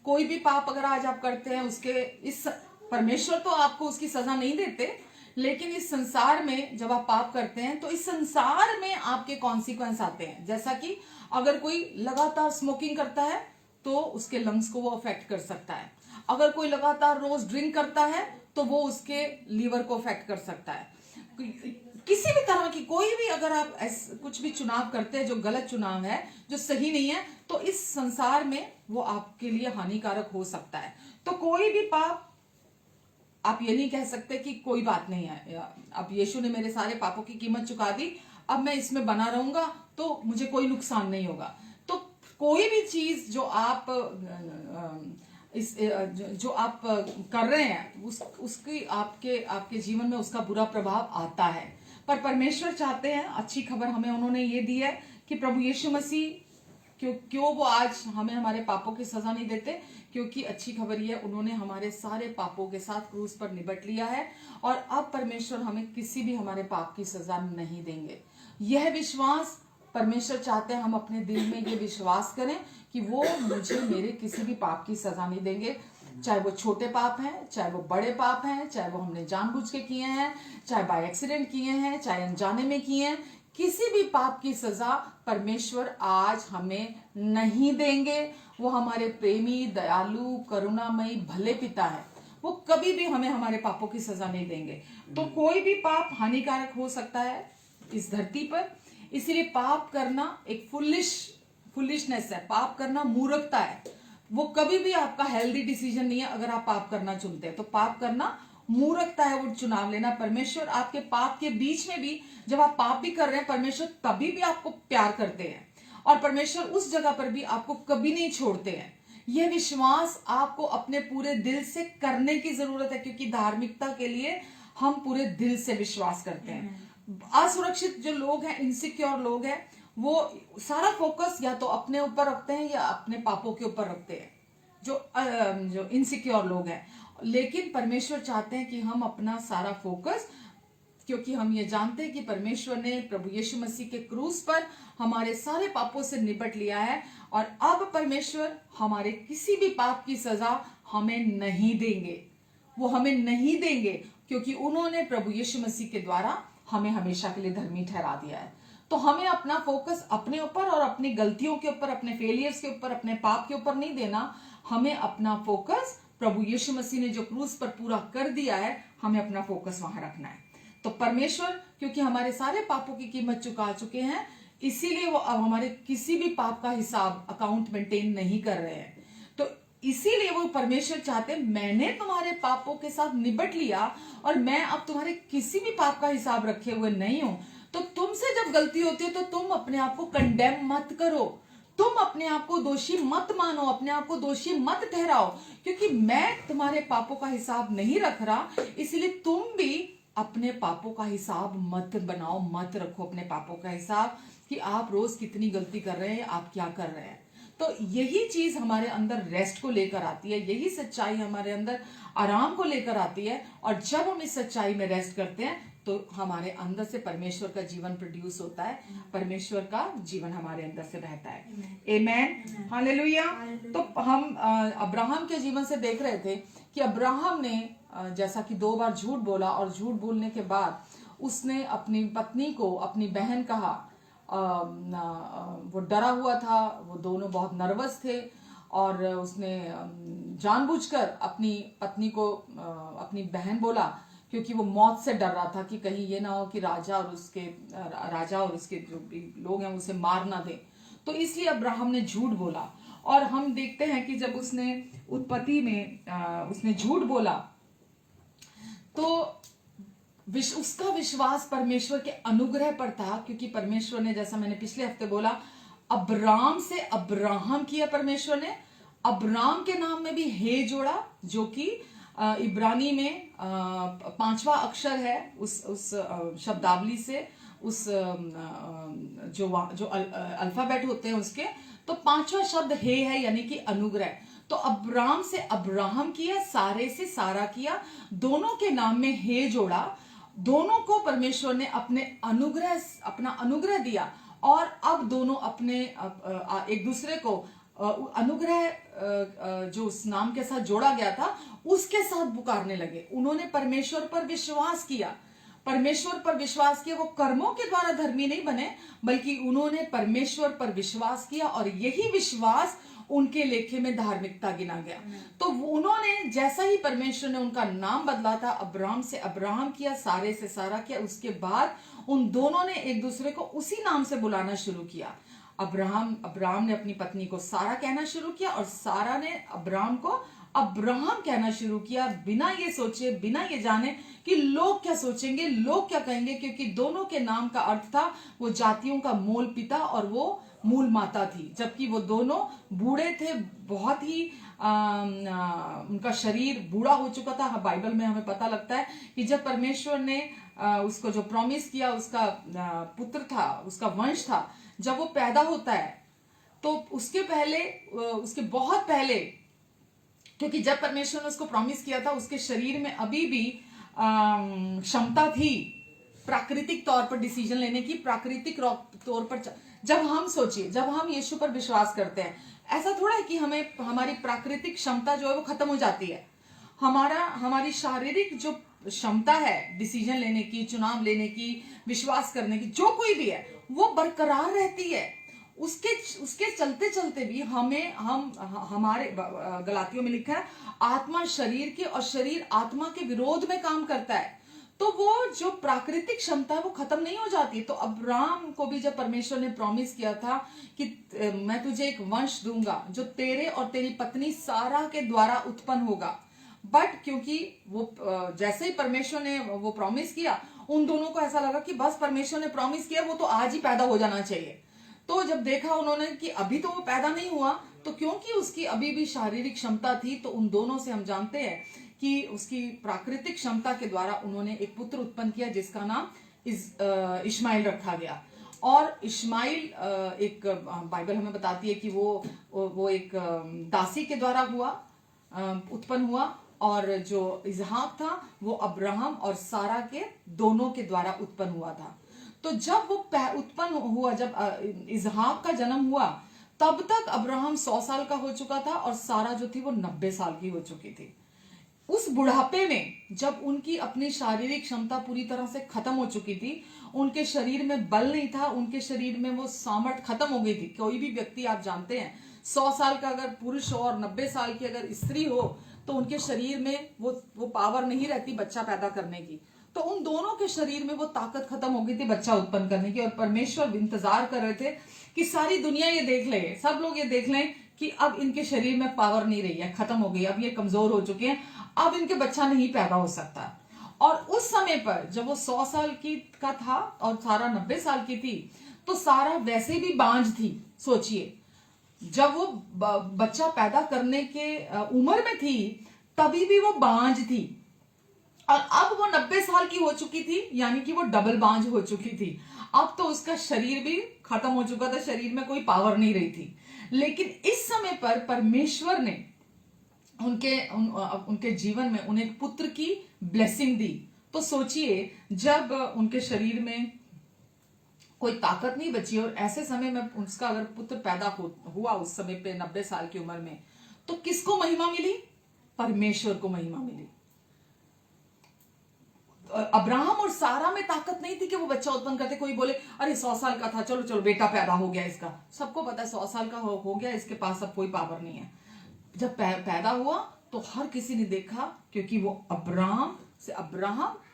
कोई भी पाप अगर आज आप करते हैं, उसके इस परमेश्वर तो आपको उसकी सजा नहीं देते, लेकिन इस संसार में जब आप पाप करते हैं तो इस संसार में आपके कॉन्सिक्वेंस आते हैं। जैसा कि अगर कोई लगातार स्मोकिंग करता है तो उसके लंग्स को वो अफेक्ट कर सकता है, अगर कोई लगातार रोज ड्रिंक करता है तो वो उसके लीवर को अफेक्ट कर सकता है। किसी भी तरह की कोई भी अगर आप कुछ भी चुनाव करते हैं जो गलत चुनाव है, जो सही नहीं है, तो इस संसार में वो आपके लिए हानिकारक हो सकता है। तो कोई भी पाप आप ये नहीं कह सकते कि कोई बात नहीं है, अब यीशु ने मेरे सारे पापों की कीमत चुका दी, अब मैं इसमें बना रहूंगा तो मुझे कोई नुकसान नहीं होगा। तो कोई भी चीज जो आप जो आप कर रहे हैं उसकी आपके जीवन में उसका बुरा प्रभाव आता है। पर परमेश्वर चाहते हैं, अच्छी खबर हमें उन्होंने ये दी है कि प्रभु यीशु मसीह क्यों वो आज हमें हमारे पापों की सजा नहीं देते, क्योंकि अच्छी खबर ये है उन्होंने हमारे सारे पापों के साथ क्रूस पर निपट लिया है, और अब परमेश्वर हमें किसी भी हमारे पाप की सजा नहीं देंगे। यह विश्वास परमेश्वर चाहते हैं हम अपने दिल में ये विश्वास करें कि वो मुझे मेरे किसी भी पाप की सजा नहीं देंगे, चाहे वो छोटे पाप हैं, चाहे वो बड़े पाप हैं, चाहे वो हमने जानबूझ के किए हैं, चाहे बाय एक्सीडेंट किए हैं, चाहे अनजाने में किए हैं, किसी भी पाप की सजा परमेश्वर आज हमें नहीं देंगे। वो हमारे प्रेमी, दयालु, करुणामयी भले पिता है, वो कभी भी हमें हमारे पापों की सजा नहीं देंगे। तो कोई भी पाप हानिकारक हो सकता है इस धरती पर, इसीलिए पाप करना एक फुलिशनेस है, पाप करना मूर्खता है। वो कभी भी आपका हेल्दी डिसीजन नहीं है। अगर आप पाप करना चुनते हैं तो पाप करना मूर्खता है, वो चुनाव लेना। परमेश्वर आपके पाप के बीच में भी जब आप पाप भी कर रहे हैं, परमेश्वर तभी भी आपको प्यार करते हैं, और परमेश्वर उस जगह पर भी आपको कभी नहीं छोड़ते हैं। यह विश्वास आपको अपने पूरे दिल से करने की जरूरत है, क्योंकि धार्मिकता के लिए हम पूरे दिल से विश्वास करते हैं। असुरक्षित जो लोग हैं, इनसिक्योर लोग हैं, वो सारा फोकस या तो अपने ऊपर रखते हैं या अपने पापों के ऊपर रखते हैं, जो इनसिक्योर लोग हैं। लेकिन परमेश्वर चाहते हैं कि हम अपना सारा फोकस, क्योंकि हम ये जानते हैं कि परमेश्वर ने प्रभु यीशु मसीह के क्रूस पर हमारे सारे पापों से निपट लिया है, और अब परमेश्वर हमारे किसी भी पाप की सजा हमें नहीं देंगे। वो हमें नहीं देंगे क्योंकि उन्होंने प्रभु यीशु मसीह के द्वारा हमें हमेशा के लिए धर्मी ठहरा दिया है। तो हमें अपना फोकस अपने ऊपर और अपनी गलतियों के ऊपर, अपने फेलियर्स के ऊपर, अपने पाप के ऊपर नहीं देना। हमें अपना फोकस प्रभु यीशु मसीह ने जो क्रूस पर पूरा कर दिया है, हमें अपना फोकस वहां रखना है। तो परमेश्वर क्योंकि हमारे सारे पापों की कीमत चुका चुके हैं, इसीलिए वो अब हमारे किसी भी पाप का हिसाब, अकाउंट मेंटेन नहीं कर रहे हैं। तो इसीलिए वो परमेश्वर चाहते हैं, मैंने तुम्हारे पापों के साथ निपट लिया और मैं अब तुम्हारे किसी भी पाप का हिसाब रखे हुए नहीं हूं। तो तुमसे जब गलती होती है तो तुम अपने आप को कंडेम मत करो, तुम अपने आप को दोषी मत मानो, अपने आप को दोषी मत ठहराओ, क्योंकि मैं तुम्हारे पापों का हिसाब नहीं रख रहा। इसलिए तुम भी अपने पापों का हिसाब मत बनाओ, मत रखो अपने पापों का हिसाब कि आप रोज कितनी गलती कर रहे हैं, आप क्या कर रहे हैं। तो यही चीज हमारे अंदर रेस्ट को लेकर आती है, यही सच्चाई हमारे अंदर आराम को लेकर आती है। और जब हम इस सच्चाई में रेस्ट करते हैं तो हमारे अंदर से परमेश्वर का जीवन प्रोड्यूस होता है, परमेश्वर का जीवन हमारे अंदर से बहता है। आमेन, हालेलुया। तो हम अब्राहम के जीवन से देख रहे थे कि अब्राहम ने जैसा कि 2 बार झूठ बोला और झूठ बोलने के बाद उसने अपनी पत्नी को अपनी बहन कहा। वो डरा हुआ था, वो दोनों बहुत नर्वस थे और उसने जानबूझकर अपनी पत्नी को अपनी बहन बोला, क्योंकि वो मौत से डर रहा था कि कहीं ये ना हो कि राजा और उसके जो भी लोग हैं उसे मार ना दे। तो इसलिए अब्राहम ने झूठ बोला। और हम देखते हैं कि जब उसने उत्पत्ति में उसने झूठ बोला तो उसका विश्वास परमेश्वर के अनुग्रह पर था, क्योंकि परमेश्वर ने, जैसा मैंने पिछले हफ्ते बोला, अब्राम से अब्राहम किया परमेश्वर ने। अब्राम के नाम में भी हे जोड़ा, जो कि इब्रानी में 5वां अक्षर है उस शब्दावली से, उस जो अल्फाबेट होते हैं उसके, तो 5वां शब्द हे है, यानी कि अनुग्रह। तो अब्राम से अब्राहम किया, सारे से सारा किया, दोनों के नाम में हे जोड़ा। दोनों को परमेश्वर ने अपना अनुग्रह दिया और अब दोनों अपने एक दूसरे को अनुग्रह जो उस नाम के साथ जोड़ा गया था उसके साथ पुकारने लगे। उन्होंने परमेश्वर पर विश्वास किया, परमेश्वर पर विश्वास किया। वो कर्मों के द्वारा धर्मी नहीं बने, बल्कि उन्होंने परमेश्वर पर विश्वास किया और यही विश्वास उनके लेखे में धार्मिकता गिना गया। तो उन्होंने, जैसा ही परमेश्वर ने उनका नाम बदला था, अब्राम से अब्राहम किया, सारे से सारा किया, उसके बाद उन दोनों ने एक दूसरे को उसी नाम से बुलाना शुरू किया। अब्राहम ने अपनी पत्नी को सारा कहना शुरू किया और सारा ने अब्राहम को अब्राहम कहना शुरू किया, बिना ये सोचे, बिना ये जाने कि लोग क्या सोचेंगे, लोग क्या कहेंगे, क्योंकि दोनों के नाम का अर्थ था वो जातियों का मूल पिता और वो मूल माता थी। जबकि वो दोनों बूढ़े थे, बहुत ही उनका शरीर बूढ़ा हो चुका था। बाइबल में हमें पता लगता है कि जब परमेश्वर ने उसको जो प्रॉमिस किया, उसका पुत्र था, उसका वंश था, जब वो पैदा होता है तो उसके बहुत पहले, क्योंकि जब परमेश्वर ने उसको प्रॉमिस किया था उसके शरीर में अभी भी क्षमता थी प्राकृतिक तौर पर डिसीजन लेने की, प्राकृतिक तौर पर। जब हम सोचिए, जब हम यीशु पर विश्वास करते हैं, ऐसा थोड़ा है कि हमारी प्राकृतिक क्षमता जो है वो खत्म हो जाती है। हमारी शारीरिक जो क्षमता है डिसीजन लेने की, चुनाव लेने की, विश्वास करने की, जो कोई भी है, वो बरकरार रहती है। उसके चलते चलते भी हमारे गलातियों में लिखा है, आत्मा शरीर के और शरीर आत्मा के विरोध में काम करता है। तो वो जो प्राकृतिक क्षमता है वो खत्म नहीं हो जाती। तो अब्राहम को भी जब परमेश्वर ने प्रॉमिस किया था कि मैं तुझे एक वंश दूंगा जो तेरे और तेरी पत्नी सारा के द्वारा उत्पन्न होगा, बट क्योंकि वो जैसे ही परमेश्वर ने वो प्रॉमिस किया, उन दोनों को ऐसा लगा कि बस परमेश्वर ने प्रॉमिस किया, वो तो आज ही पैदा हो जाना चाहिए। तो जब देखा उन्होंने कि अभी तो वो पैदा नहीं हुआ, तो क्योंकि उसकी अभी भी शारीरिक क्षमता थी, तो उन दोनों से हम जानते हैं कि उसकी प्राकृतिक क्षमता के द्वारा उन्होंने एक पुत्र उत्पन्न किया जिसका नाम इश्माइल रखा गया। और इश्माइल एक बाइबल हमें बताती है कि वो एक दासी के द्वारा उत्पन्न हुआ, और जो इसहाक था वो अब्राहम और सारा के दोनों के द्वारा उत्पन्न हुआ था। तो जब वो उत्पन्न हुआ, जब इसहाक का जन्म हुआ, तब तक अब्राहम 100 साल का हो चुका था और सारा जो थी वो 90 साल की हो चुकी थी। उस बुढ़ापे में जब उनकी अपनी शारीरिक क्षमता पूरी तरह से खत्म हो चुकी थी, उनके शरीर में बल नहीं था, उनके शरीर में वो सामर्थ खत्म हो गई थी। कोई भी व्यक्ति, आप जानते हैं, 100 साल का अगर पुरुष हो और 90 साल की अगर स्त्री हो, तो उनके शरीर में वो पावर नहीं रहती बच्चा पैदा करने की। तो उन दोनों के शरीर में वो ताकत खत्म हो गई थी बच्चा उत्पन्न करने की। और परमेश्वर इंतजार कर रहे थे कि सारी दुनिया ये देख ले, सब लोग ये देख लें कि अब इनके शरीर में पावर नहीं रही है, खत्म हो गई, अब ये कमजोर हो चुके हैं, अब इनके बच्चा नहीं पैदा हो सकता। और उस समय पर जब वो 100 साल की का था और सारा 90 साल की थी, तो सारा वैसे भी बांझ थी। सोचिए, जब वो बच्चा पैदा करने के उम्र में थी तभी भी वो बांझ थी, और अब वो 90 साल की हो चुकी थी, यानी कि वो डबल बांझ हो चुकी थी। अब तो उसका शरीर भी खत्म हो चुका था, शरीर में कोई पावर नहीं रही थी। लेकिन इस समय पर परमेश्वर ने उनके जीवन में उन्हें एक पुत्र की ब्लेसिंग दी। तो सोचिए, जब उनके शरीर में कोई ताकत नहीं बची और ऐसे समय में उसका अगर पुत्र पैदा हुआ उस समय पे 90 साल की उम्र में, तो किसको महिमा मिली? परमेश्वर को महिमा मिली। अब्राहम और सारा में ताकत नहीं थी कि वो बच्चा उत्पन्न करते। कोई बोले अरे 100 साल का था, चलो चलो बेटा पैदा हो गया इसका। सबको पता है 100 साल का हो गया, इसके पास अब कोई पावर नहीं है। जब पैदा हुआ तो हर किसी ने देखा, क्योंकि वो अब्राहम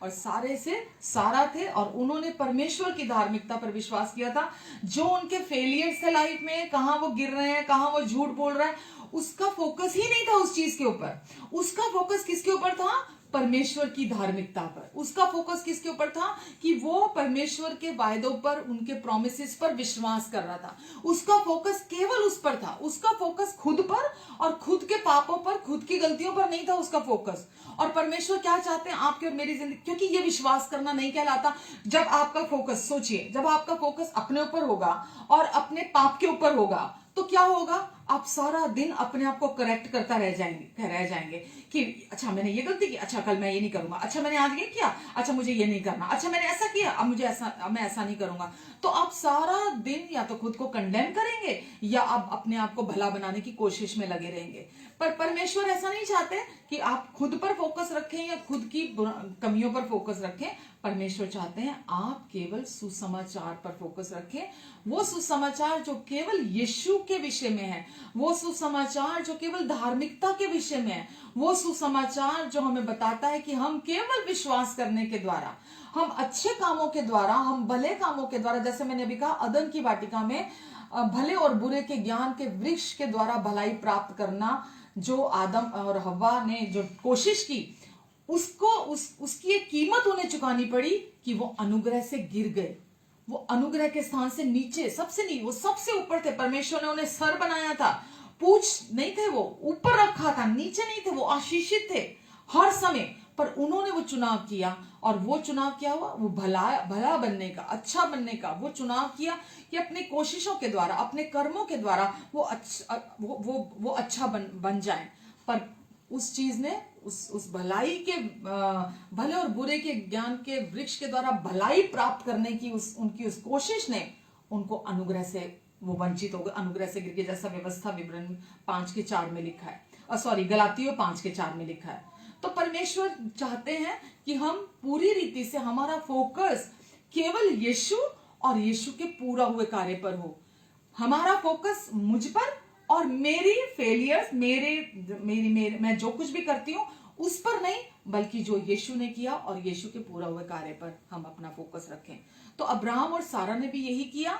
और सारे से सारा थे, और उन्होंने परमेश्वर की धार्मिकता पर विश्वास किया था। जो उनके फेलियर्स थे लाइफ में, कहां वो गिर रहे हैं, कहां वो झूठ बोल रहा है, उसका फोकस ही नहीं था उस चीज के ऊपर। उसका फोकस किसके ऊपर था? परमेश्वर की धार्मिकता पर। उसका फोकस किसके ऊपर था? कि वो परमेश्वर के वायदों पर, उनके प्रोमिसेस पर विश्वास कर रहा था। उसका फोकस केवल उस पर था। उसका फोकस खुद पर और खुद के पापों पर, खुद की गलतियों पर नहीं था उसका फोकस। और परमेश्वर क्या चाहते हैं आपके और मेरी जिंदगी? क्योंकि ये विश्वास करना नहीं कहलाता। जब आपका फोकस, सोचिए, जब आपका फोकस अपने ऊपर होगा और अपने पाप के ऊपर होगा, तो क्या होगा? आप सारा दिन अपने आप को करेक्ट करता रह जाएंगे कि अच्छा मैंने ये गलती की, अच्छा कल मैं ये नहीं करूंगा, अच्छा मैंने आज ये किया, अच्छा मुझे ये नहीं करना, अच्छा मैंने ऐसा किया, अब मैं ऐसा नहीं करूंगा। तो आप सारा दिन या तो खुद को कंडेम करेंगे या आप अपने आप को भला बनाने की कोशिश में लगे रहेंगे। पर परमेश्वर ऐसा नहीं चाहते कि आप खुद पर फोकस रखें या खुद की कमियों पर फोकस रखें। परमेश्वर चाहते हैं आप केवल सुसमाचार पर फोकस रखें। वो सुसमाचार जो केवल यीशु के विषय में है, वो सुसमाचार जो केवल धार्मिकता के विषय में है, वो सुसमाचार जो हमें बताता है कि हम केवल विश्वास करने के द्वारा, हम अच्छे कामों के द्वारा, हम भले कामों के द्वारा, जैसे मैंने अभी कहा अदन की वाटिका में भले और बुरे के ज्ञान के वृक्ष के द्वारा भलाई प्राप्त करना, जो आदम और हव्वा ने जो कोशिश की, उसकी एक कीमत उन्हें चुकानी पड़ी कि वो अनुग्रह से गिर गए। वो अनुग्रह के स्थान से नीचे, वो सबसे ऊपर थे। परमेश्वर ने उन्हें सर बनाया था, पूछ नहीं थे, वो ऊपर रखा था, नीचे नहीं थे। वो आशीषित थे हर समय, पर उन्होंने वो चुनाव किया। और वो चुनाव क्या हुआ? वो भला बनने का, अच्छा बनने का वो चुनाव किया कि अपनी कोशिशों के द्वारा, अपने कर्मों के द्वारा वो अच्छा बन जाए। पर उस चीज ने, उस भलाई के, भले और बुरे के ज्ञान के वृक्ष के द्वारा भलाई प्राप्त करने की उनकी उस कोशिश ने उनको अनुग्रह से वो वंचित हो गए, अनुग्रह से गिर गए, जैसा व्यवस्था विवरण 5:4 में लिखा है, गलातियों 5:4 में लिखा है। तो परमेश्वर चाहते हैं कि हम पूरी रीति से, हमारा फोकस केवल यीशु और यीशु के पूरा हुए कार्य पर हो। हमारा फोकस मुझ पर और मेरी फेलियर्स, मैं जो कुछ भी करती हूं उस पर नहीं, बल्कि जो यीशु ने किया और यीशु के पूरा हुए कार्य पर हम अपना फोकस रखें। तो अब्राहम और सारा ने भी यही किया।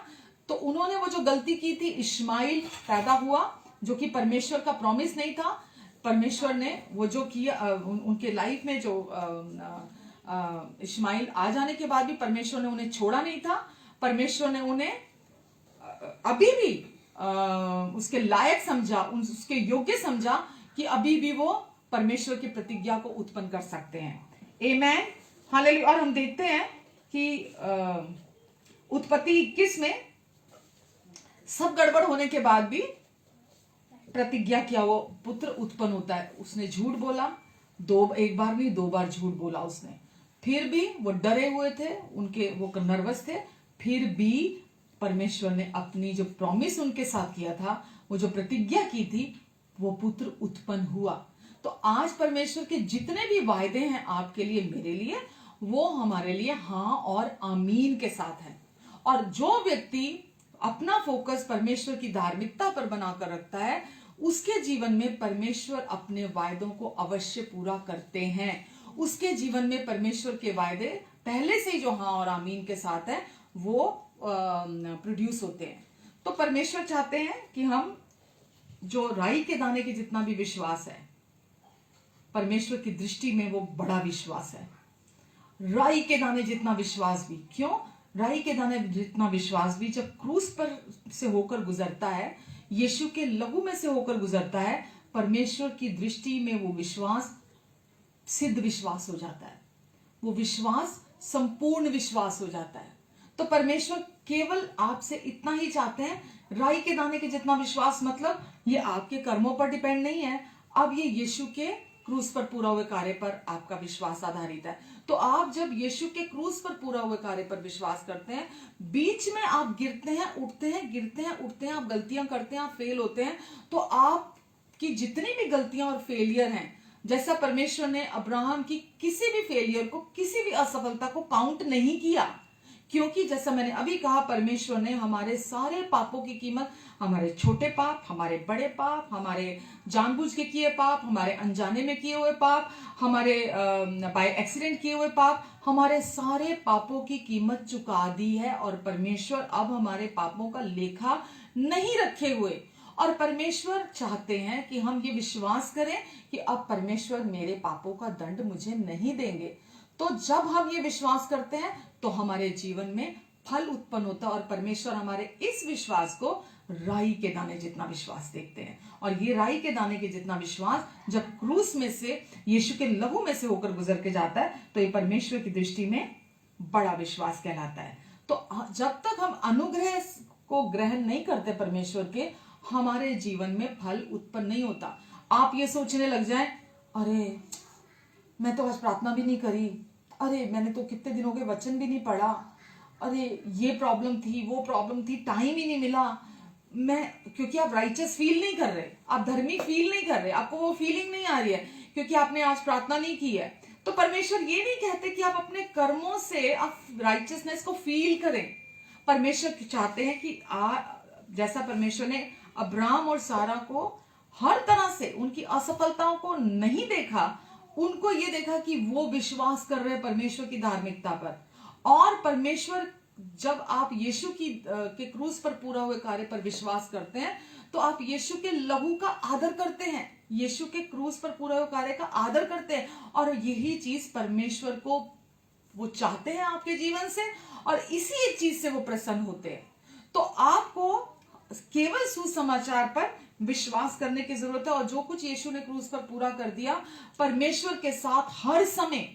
तो उन्होंने वो जो गलती की थी, इश्माइल पैदा हुआ जो कि परमेश्वर का प्रॉमिस नहीं था। परमेश्वर ने वो जो किया, उनके लाइफ में जो इश्माइल आ जाने के बाद भी परमेश्वर ने उन्हें छोड़ा नहीं था। परमेश्वर ने उन्हें अभी भी उसके लायक समझा, उसके योग्य समझा कि अभी भी वो परमेश्वर की प्रतिज्ञा को उत्पन्न कर सकते हैं। आमेन, हालेलुया। और हम देखते हैं कि उत्पत्ति 21 में सब गड़बड़ होने के बाद भी प्रतिज्ञा किया, वो पुत्र उत्पन्न होता है। उसने झूठ बोला, एक बार नहीं 2 बार झूठ बोला उसने, फिर भी वो डरे हुए थे, वो नर्वस थे, फिर भी परमेश्वर ने अपनी जो प्रॉमिस उनके साथ किया था, वो जो प्रतिज्ञा की थी, वो पुत्र उत्पन्न हुआ। तो आज परमेश्वर के जितने भी वायदे हैं आपके लिए, मेरे लिए, वो हमारे लिए हाँ और आमीन के साथ है। और जो व्यक्ति अपना फोकस परमेश्वर की धार्मिकता पर बनाकर रखता है, उसके जीवन में परमेश्वर अपने वायदों को अवश्य पूरा करते हैं। उसके जीवन में परमेश्वर के वायदे पहले से ही जो हाँ और आमीन के साथ है, वो प्रोड्यूस होते हैं। तो परमेश्वर चाहते हैं कि हम जो राई के दाने के जितना भी विश्वास है, परमेश्वर की दृष्टि में वो बड़ा विश्वास है। राई के दाने जितना विश्वास भी, क्यों? राई के दाने जितना विश्वास भी जब क्रूस पर से होकर गुजरता है, यीशु के लहू में से होकर गुजरता है, परमेश्वर की दृष्टि में वो विश्वास सिद्ध विश्वास हो जाता है, वो विश्वास संपूर्ण विश्वास हो जाता है। तो परमेश्वर केवल आपसे इतना ही चाहते हैं, राई के दाने के जितना विश्वास, मतलब ये आपके कर्मों पर डिपेंड नहीं है, अब ये यीशु के क्रूस पर पूरा हुए कार्य पर आपका विश्वास आधारित है। तो आप जब यीशु के क्रूस पर पूरा हुए कार्य पर विश्वास करते हैं, बीच में आप गिरते हैं उठते हैं, गिरते हैं उठते हैं, आप गलतियां करते हैं, आप फेल होते हैं, तो आपकी जितनी भी गलतियां और फेलियर हैं, जैसा परमेश्वर ने अब्राहम की किसी भी फेलियर को, किसी भी असफलता को काउंट नहीं किया, क्योंकि जैसा मैंने अभी कहा, परमेश्वर ने हमारे सारे पापों की कीमत, हमारे छोटे पाप, हमारे बड़े पाप, हमारे जानबूझ के किए पाप, हमारे अनजाने में किए हुए पाप, हमारे बाय एक्सीडेंट किए हुए पाप, हमारे सारे पापों की कीमत चुका दी है। और परमेश्वर अब हमारे पापों का लेखा नहीं रखे हुए, और परमेश्वर चाहते हैं कि हम ये विश्वास करें कि अब परमेश्वर मेरे पापों का दंड मुझे नहीं देंगे। तो जब हम ये विश्वास करते हैं तो हमारे जीवन में फल उत्पन्न होता है, और परमेश्वर हमारे इस विश्वास को राई के दाने जितना विश्वास देखते हैं। और ये राई के दाने के जितना विश्वास जब क्रूस में से, यीशु के लहू में से होकर गुजर के जाता है, तो ये परमेश्वर की दृष्टि में बड़ा विश्वास कहलाता है। तो जब तक हम अनुग्रह को ग्रहण नहीं करते परमेश्वर के, हमारे जीवन में फल उत्पन्न नहीं होता। आप ये सोचने लग जाएं, अरे मैं तो आज प्रार्थना भी नहीं करी, अरे मैंने तो कितने दिन हो गए वचन भी नहीं पढ़ा, अरे ये प्रॉब्लम थी, वो प्रॉब्लम थी, टाइम ही नहीं मिला। क्योंकि आप राइचस फील नहीं कर रहे, आप धर्मी फील नहीं कर रहे, आपको वो फीलिंग नहीं आ रही है, क्योंकि आपने आज प्रार्थना नहीं की है। तो परमेश्वर ये नहीं कहते कि आप अपने कर्मों से आप राइचसनेस को फील करें। परमेश्वर चाहते हैं कि जैसा परमेश्वर ने अब्राहम और सारा को हर तरह से उनकी असफलताओं को नहीं देखा, उनको ये देखा कि वो विश्वास कर रहे हैं परमेश्वर की धार्मिकता पर। और परमेश्वर, जब आप यीशु के क्रूस पर पूरा हुए कार्य पर विश्वास करते हैं, तो आप यीशु के लहू का आदर करते हैं, यीशु के क्रूस पर पूरा हुए कार्य का आदर करते हैं। और यही चीज परमेश्वर को वो चाहते हैं आपके जीवन से, और इसी एक चीज से वो प्रसन्न होते हैं। तो आपको केवल सुसमाचार पर विश्वास करने की जरूरत है, और जो कुछ यीशु ने क्रूस पर पूरा कर दिया, परमेश्वर के साथ हर समय,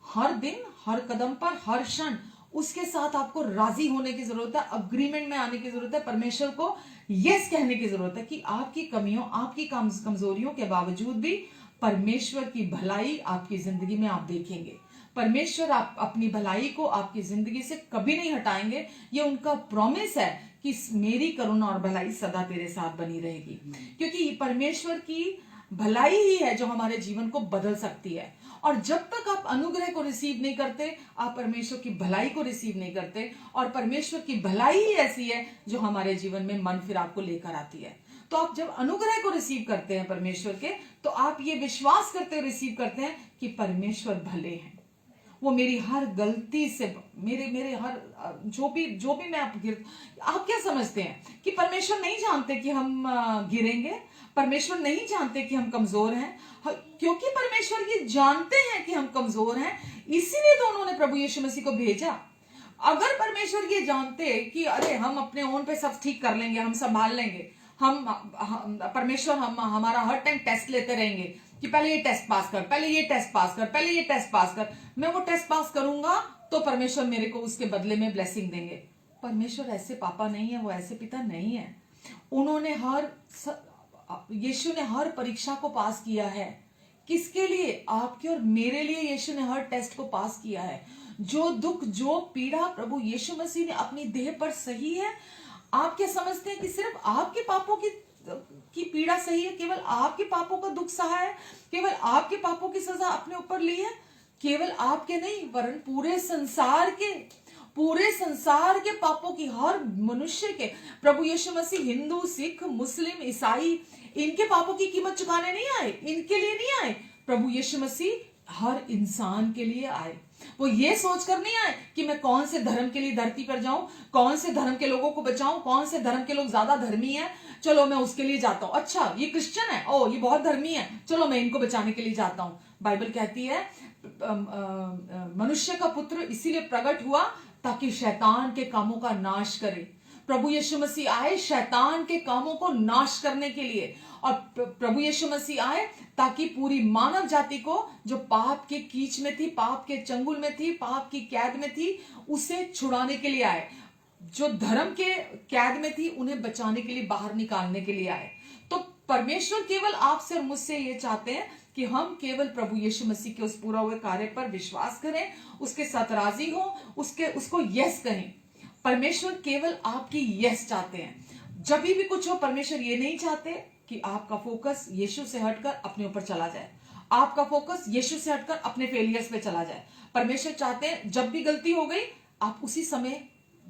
हर दिन, हर कदम पर, हर क्षण उसके साथ आपको राजी होने की जरूरत है, अग्रीमेंट में आने की जरूरत है, परमेश्वर को यस कहने की जरूरत है कि आपकी कमियों, आपकी कमजोरियों के बावजूद भी परमेश्वर की भलाई आपकी जिंदगी में आप देखेंगे। परमेश्वर आप अपनी भलाई को आपकी जिंदगी से कभी नहीं हटाएंगे। ये उनका प्रॉमिस है कि मेरी करुणा और भलाई सदा तेरे साथ बनी रहेगी, क्योंकि परमेश्वर की भलाई ही है जो हमारे जीवन को बदल सकती है। और जब तक आप अनुग्रह को रिसीव नहीं करते, आप परमेश्वर की भलाई को रिसीव नहीं करते, और परमेश्वर की भलाई ही ऐसी है जो हमारे जीवन में मन फिराव को लेकर आती है। तो आप जब अनुग्रह को रिसीव करते हैं परमेश्वर के, तो आप ये विश्वास करते रिसीव करते हैं कि परमेश्वर भले हैं, वो मेरी हर गलती से, मेरे हर जो भी मैं आप क्या समझते हैं कि परमेश्वर नहीं जानते कि हम गिरेंगे? परमेश्वर नहीं जानते कि हम कमजोर हैं? क्योंकि परमेश्वर ये जानते हैं कि हम कमजोर हैं, इसीलिए तो उन्होंने प्रभु यीशु मसीह को भेजा। अगर परमेश्वर ये जानते कि अरे हम अपने ओन पे सब ठीक कर लेंगे, हम संभाल लेंगे, परमेश्वर हमारा हर टाइम टेस्ट लेते रहेंगे कि पहले ये टेस्ट पास कर, पहले ये टेस्ट पास कर, पहले ये टेस्ट पास कर, मैं वो टेस्ट पास करूंगा तो परमेश्वर मेरे को उसके बदले में ब्लेसिंग देंगे। परमेश्वर ऐसे पापा नहीं है, वो ऐसे पिता नहीं है। उन्होंने यीशु ने हर परीक्षा को पास किया है। किसके लिए? आपके और मेरे लिए यीशु ने हर टेस्ट को पास किया है। जो दुख, जो पीड़ा प्रभु यीशु मसीह ने अपनी देह पर सही है, आप क्या समझते हैं कि सिर्फ आपके पापों की पीड़ा सही है? केवल आपके पापों का दुख सहा है? केवल आपके पापों की सजा अपने ऊपर ली है? केवल आपके नहीं, वरन पूरे संसार के पापों की, हर मनुष्य के। प्रभु यीशु मसीह हिंदू, सिख, मुस्लिम, ईसाई, इनके पापों की कीमत चुकाने नहीं आए, इनके लिए नहीं आए। प्रभु यीशु मसीह हर इंसान के लिए आए। वो ये सोचकर नहीं आए कि मैं कौन से धर्म के लिए धरती पर जाऊं, कौन से धर्म के लोगों को बचाऊं, कौन से धर्म के लोग ज्यादा धर्मी हैं, चलो मैं उसके लिए जाता हूं, अच्छा ये क्रिश्चियन है, ओ ये बहुत धर्मी है, चलो मैं इनको बचाने के लिए जाता हूं। बाइबल कहती है मनुष्य का पुत्र इसीलिए प्रकट हुआ ताकि शैतान के कामों का नाश करे। प्रभु यीशु मसीह आए शैतान के कामों को नाश करने के लिए, और प्रभु यीशु मसीह आए ताकि पूरी मानव जाति को जो पाप के कीच में थी, पाप के चंगुल में थी, पाप की कैद में थी, उसे छुड़ाने के लिए आए। जो धर्म के कैद में थी उन्हें बचाने के लिए, बाहर निकालने के लिए आए। तो परमेश्वर केवल आपसे और मुझसे ये चाहते हैं कि हम केवल प्रभु यीशु मसीह के उस पूरा हुए कार्य पर विश्वास करें, उसके साथ राजी हो, उसको यस कहें। परमेश्वर केवल आपकी यस चाहते हैं। जब भी कुछ हो, परमेश्वर ये नहीं चाहते कि आपका फोकस यीशु से हटकर अपने ऊपर चला जाए, आपका फोकस यीशु से हटकर अपने फेलियर्स पे चला जाए। परमेश्वर चाहते हैं जब भी गलती हो गई आप उसी समय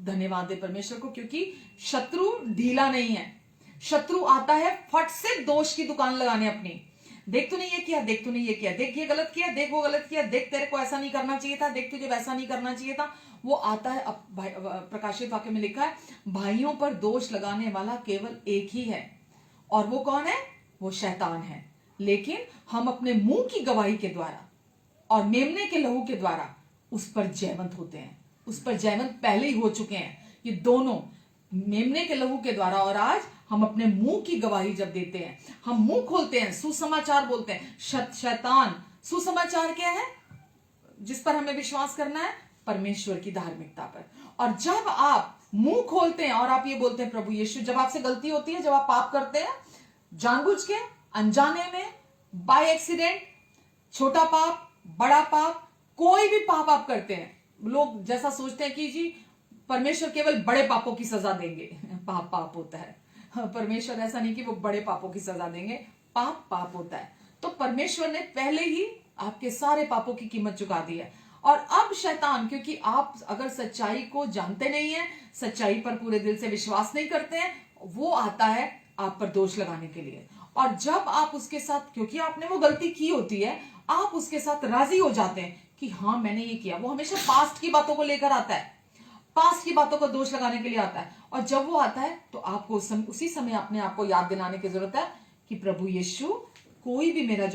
धन्यवाद दे परमेश्वर को, क्योंकि शत्रु ढीला नहीं है। शत्रु आता है फट से दोष की दुकान लगाने अपनी, देख तूने ये किया, देख तूने ये किया, देख ये गलत किया, देख वो गलत किया, देख तेरे को ऐसा नहीं करना चाहिए था, देख तुझे वैसा नहीं करना चाहिए था। वो आता है। अब प्रकाशित वाक्य में लिखा है भाइयों पर दोष लगाने वाला केवल एक ही है, और वो कौन है? वो शैतान है। लेकिन हम अपने मुंह की गवाही के द्वारा और मेमने के लहू के द्वारा उस पर जयवंत होते हैं। उस पर जयवंत पहले ही हो चुके हैं। ये दोनों, मेमने के लहू के द्वारा और आज हम अपने मुंह की गवाही जब देते हैं, हम मुंह खोलते हैं, सुसमाचार बोलते हैं। शैतान सुसमाचार क्या है जिस पर हमें विश्वास करना है? परमेश्वर की धार्मिकता पर। और जब आप मुंह खोलते हैं और आप ये बोलते हैं प्रभु यीशु, जब आपसे गलती होती है, जब आप पाप करते हैं जानबूझ के, अनजाने में, बाय एक्सीडेंट, छोटा पाप, बड़ा पाप, कोई भी पाप आप करते हैं, लोग जैसा सोचते हैं कि जी परमेश्वर केवल बड़े पापों की सजा देंगे। पाप पाप होता है। परमेश्वर ऐसा नहीं कि वो बड़े पापों की सजा देंगे, पाप पाप होता है। तो परमेश्वर ने पहले ही आपके सारे पापों की कीमत चुका दी है। और अब शैतान, क्योंकि आप अगर सच्चाई को जानते नहीं है, सच्चाई पर पूरे दिल से विश्वास नहीं करते हैं, वो आता है आप पर दोष लगाने के लिए। और जब आप उसके साथ, क्योंकि आपने वो गलती की होती है, आप उसके साथ राजी हो जाते हैं कि हाँ मैंने ये किया। वो हमेशा पास्ट की बातों को लेकर आता है, पास्ट की बातों को दोष लगाने के लिए आता है। और जब वो आता है तो आपको उसी समय अपने आप को याद दिलाने की जरूरत है कि प्रभु यीशु, कोई भी मेरा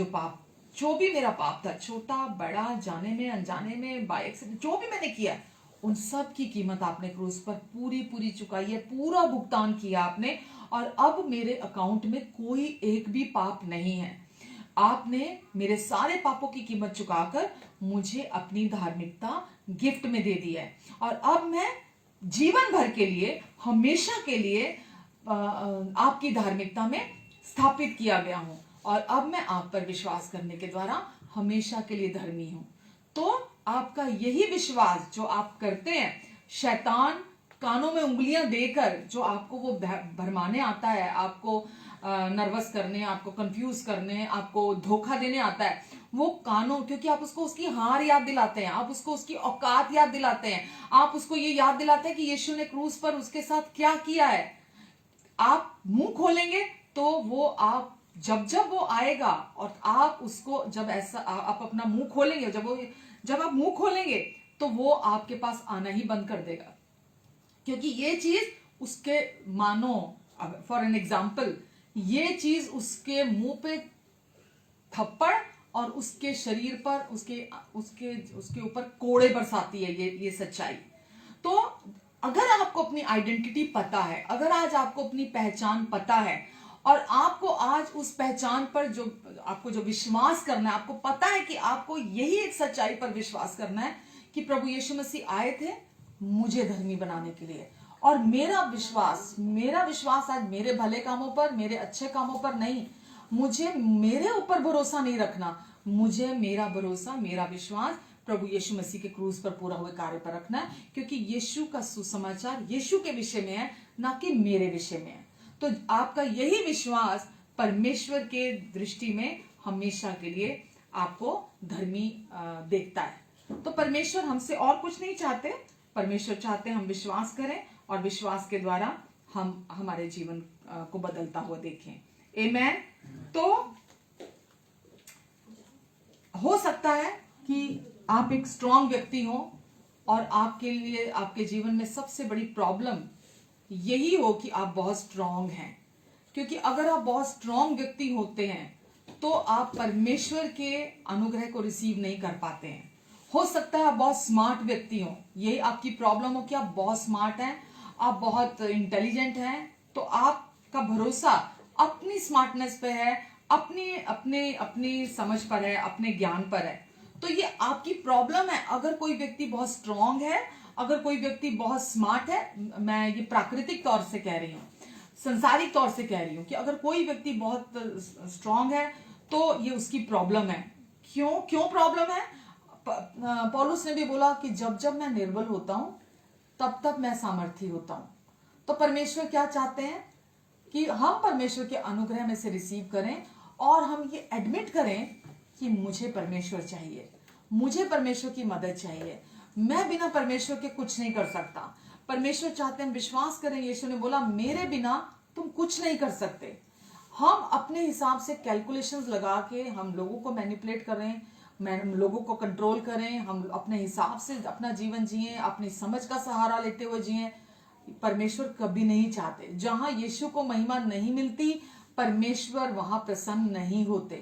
जो भी मेरा पाप था, छोटा बड़ा, जाने में अनजाने में, बाय एक्सीडेंट, जो भी मैंने किया, उन सब की कीमत आपने क्रूस पर पूरी चुकाई है, पूरा भुगतान किया आपने। और अब मेरे अकाउंट में कोई एक भी पाप नहीं है। आपने मेरे सारे पापों की कीमत चुकाकर मुझे अपनी धार्मिकता गिफ्ट में दे दी है। और अब मैं जीवन भर के लिए, हमेशा के लिए आपकी धार्मिकता में स्थापित किया गया हूं। और अब मैं आप पर विश्वास करने के द्वारा हमेशा के लिए धर्मी हूं। तो आपका यही विश्वास जो आप करते हैं, शैतान कानों में उंगलियां देकर जो आपको वो भरमाने आता है, आपको नर्वस करने, आपको कंफ्यूज करने, आपको धोखा देने आता है, वो कानों, क्योंकि आप उसको उसकी हार याद दिलाते हैं, आप उसको उसकी औकात याद दिलाते हैं, आप उसको ये याद दिलाते हैं कि यीशु ने क्रूस पर उसके साथ क्या किया है। आप मुंह खोलेंगे तो वो आप जब वो आएगा, और आप उसको जब ऐसा आप अपना मुंह खोलेंगे, जब आप मुंह खोलेंगे तो वो आपके पास आना ही बंद कर देगा। क्योंकि ये चीज उसके, मानो फॉर एन एग्जाम्पल, ये चीज उसके मुंह पे थप्पड़ और उसके शरीर पर उसके ऊपर कोड़े बरसाती है ये सच्चाई। तो अगर आपको अपनी आइडेंटिटी पता है, अगर आज आपको अपनी पहचान पता है, और आपको आज उस पहचान पर जो विश्वास करना है, आपको पता है कि आपको यही एक सच्चाई पर विश्वास करना है कि प्रभु यीशु मसीह आए थे मुझे धर्मी बनाने के लिए। और मेरा विश्वास आज मेरे भले कामों पर, मेरे अच्छे कामों पर नहीं, मुझे मेरे ऊपर भरोसा नहीं रखना, मुझे मेरा भरोसा, मेरा विश्वास प्रभु यीशु मसीह के क्रूस पर पूरा हुए कार्य पर रखना है। क्योंकि यीशु का सुसमाचार यीशु के विषय में है, ना कि मेरे विषय में है। तो आपका यही विश्वास परमेश्वर के दृष्टि में हमेशा के लिए आपको धर्मी देखता है। तो परमेश्वर हमसे और कुछ नहीं चाहते, परमेश्वर चाहते हम विश्वास करें और विश्वास के द्वारा हम हमारे जीवन को बदलता हुआ देखें। आमेन। तो हो सकता है कि आप एक स्ट्रांग व्यक्ति हो और आपके लिए, आपके जीवन में सबसे बड़ी प्रॉब्लम यही हो कि आप बहुत स्ट्रांग हैं, क्योंकि अगर आप बहुत स्ट्रांग व्यक्ति होते हैं तो आप परमेश्वर के अनुग्रह को रिसीव नहीं कर पाते हैं। हो सकता है आप बहुत स्मार्ट व्यक्ति हो, यही आपकी प्रॉब्लम हो कि आप बहुत स्मार्ट हैं, आप बहुत इंटेलिजेंट हैं, तो आपका भरोसा अपनी स्मार्टनेस पे है, अपनी अपनी अपनी समझ पर है, अपने ज्ञान पर है। तो ये आपकी प्रॉब्लम है। अगर कोई व्यक्ति बहुत स्ट्रांग है, अगर कोई व्यक्ति बहुत स्मार्ट है, मैं ये प्राकृतिक तौर से कह रही हूँ, संसारिक तौर से कह रही हूँ कि अगर कोई व्यक्ति बहुत स्ट्रांग है तो ये उसकी प्रॉब्लम है। क्यों क्यों प्रॉब्लम है? पौलुस ने भी बोला कि जब जब मैं निर्बल होता हूं तब तब मैं सामर्थी होता हूं। तो परमेश्वर क्या चाहते हैं कि हम परमेश्वर के अनुग्रह में से रिसीव करें और हम ये एडमिट करें कि मुझे परमेश्वर चाहिए, मुझे परमेश्वर की मदद चाहिए, मैं बिना परमेश्वर के कुछ नहीं कर सकता। परमेश्वर चाहते हैं हम विश्वास करें। यीशु ने बोला मेरे बिना तुम कुछ नहीं कर सकते। हम अपने हिसाब से कैलकुलेशंस लगा के हम लोगों को मैनिपुलेट करें, लोगों को कंट्रोल करें, हम अपने हिसाब से अपना जीवन जिए, अपनी समझ का सहारा लेते हुए जिए, परमेश्वर कभी नहीं चाहते। जहां यीशु को महिमा नहीं मिलती, परमेश्वर वहां प्रसन्न नहीं होते।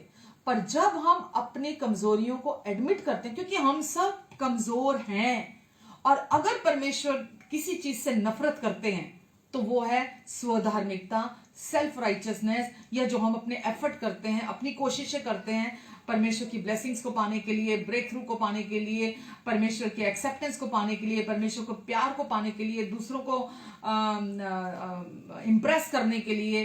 पर जब हम अपनी कमजोरियों को एडमिट करते हैं, क्योंकि हम सब कमजोर हैं, और अगर परमेश्वर किसी चीज से नफरत करते हैं तो वो है स्वधार्मिकता, सेल्फ राइचियसनेस, या जो हम अपने एफर्ट करते हैं, अपनी कोशिशें करते हैं परमेश्वर की ब्लेसिंग्स को पाने के लिए, ब्रेक थ्रू को पाने के लिए, परमेश्वर के एक्सेप्टेंस को पाने के लिए, परमेश्वर को प्यार को पाने के लिए, दूसरों को इंप्रेस करने के लिए,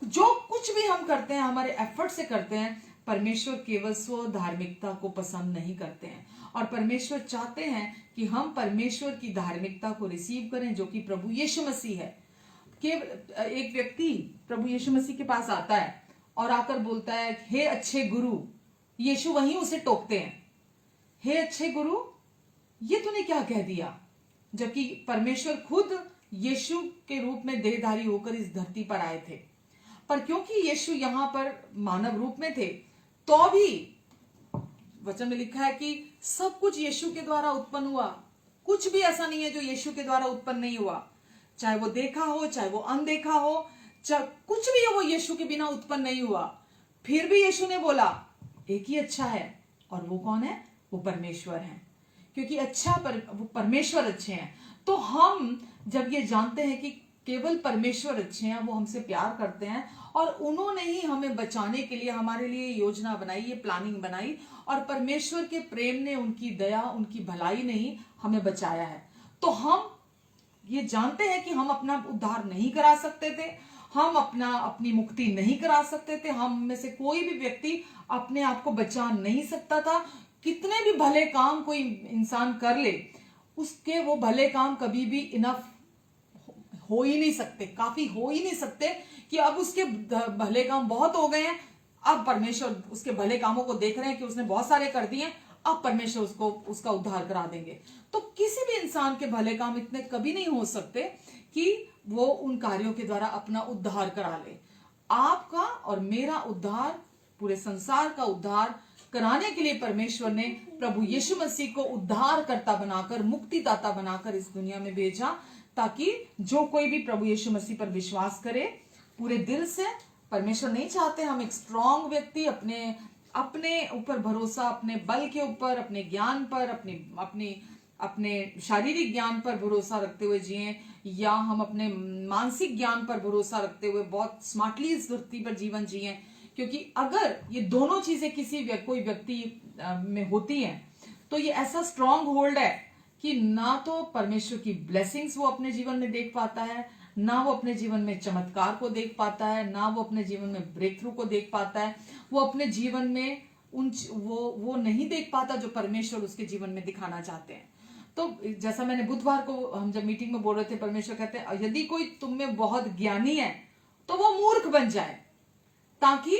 जो कुछ भी हम करते हैं हमारे एफर्ट से करते हैं, परमेश्वर केवल स्व धार्मिकता को पसंद नहीं करते हैं। और परमेश्वर चाहते हैं कि हम परमेश्वर की धार्मिकता को रिसीव करें जो कि प्रभु यीशु मसीह है। केवल एक व्यक्ति प्रभु यीशु मसीह के पास आता है और आकर बोलता है हे अच्छे गुरु, यीशु वहीं उसे टोकते हैं, हे अच्छे गुरु ये तूने क्या कह दिया, जबकि परमेश्वर खुद यीशु के रूप में देहधारी होकर इस धरती पर आए थे। पर क्योंकि यीशु यहां पर मानव रूप में थे, तो भी वचन में लिखा है कि सब कुछ यीशु के द्वारा उत्पन्न हुआ। कुछ भी ऐसा नहीं है जो यीशु के द्वारा उत्पन्न नहीं हुआ, चाहे वो देखा हो, चाहे वो अनदेखा हो, चाहे कुछ भी हो, वो यीशु के बिना उत्पन्न नहीं हुआ। फिर भी यीशु ने बोला एक ही अच्छा है, और वो कौन है? वो परमेश्वर है। क्योंकि वो परमेश्वर अच्छे हैं। तो हम जब ये जानते हैं कि केवल परमेश्वर अच्छे हैं, वो हमसे प्यार करते हैं, और उन्होंने ही हमें बचाने के लिए हमारे लिए योजना बनाई, ये प्लानिंग बनाई, और परमेश्वर के प्रेम ने, उनकी दया, उनकी भलाई ने ही हमें बचाया है। तो हम ये जानते हैं कि हम अपना उद्धार नहीं करा सकते थे, हम अपनी मुक्ति नहीं करा सकते थे, हम में से कोई भी व्यक्ति अपने आप को बचा नहीं सकता था। कितने भी भले काम कोई इंसान कर ले, उसके वो भले काम कभी भी इनफ हो ही नहीं सकते, काफी हो ही नहीं सकते कि अब उसके भले काम बहुत हो गए हैं, अब परमेश्वर उसके भले कामों को देख रहे हैं कि उसने बहुत सारे कर दिए, अब परमेश्वर उसका उद्धार करा देंगे। तो किसी भी इंसान के भले काम इतने कभी नहीं हो सकते कि वो उन कार्यों के द्वारा अपना उद्धार करा ले। आपका और मेरा उद्धार, पूरे संसार का उद्धार कराने के लिए परमेश्वर ने प्रभु यीशु मसीह को उद्धारकर्ता बनाकर, मुक्तिदाता बनाकर इस दुनिया में भेजा, ताकि जो कोई भी प्रभु यीशु मसीह पर विश्वास करे पूरे दिल से। परमेश्वर नहीं चाहते हम एक स्ट्रांग व्यक्ति अपने ऊपर भरोसा, अपने बल के ऊपर, अपने ज्ञान पर, अपने शारीरिक ज्ञान पर भरोसा रखते हुए जिए, या हम अपने मानसिक ज्ञान पर भरोसा रखते हुए बहुत स्मार्टली इस धरती पर जीवन जिए। क्योंकि अगर ये दोनों चीजें कोई व्यक्ति में होती हैं, तो ये ऐसा स्ट्रांग होल्ड है कि ना तो परमेश्वर की ब्लेसिंग्स वो अपने जीवन में देख पाता है, ना वो अपने जीवन में चमत्कार को देख पाता है, ना वो अपने जीवन में ब्रेक थ्रू को देख पाता है। वो अपने जीवन में वो नहीं देख पाता जो परमेश्वर उसके जीवन में दिखाना चाहते हैं। तो जैसा मैंने बुधवार को हम जब मीटिंग में बोल रहे थे, परमेश्वर कहते हैं यदि कोई तुम में बहुत ज्ञानी है तो वो मूर्ख बन जाए, ताकि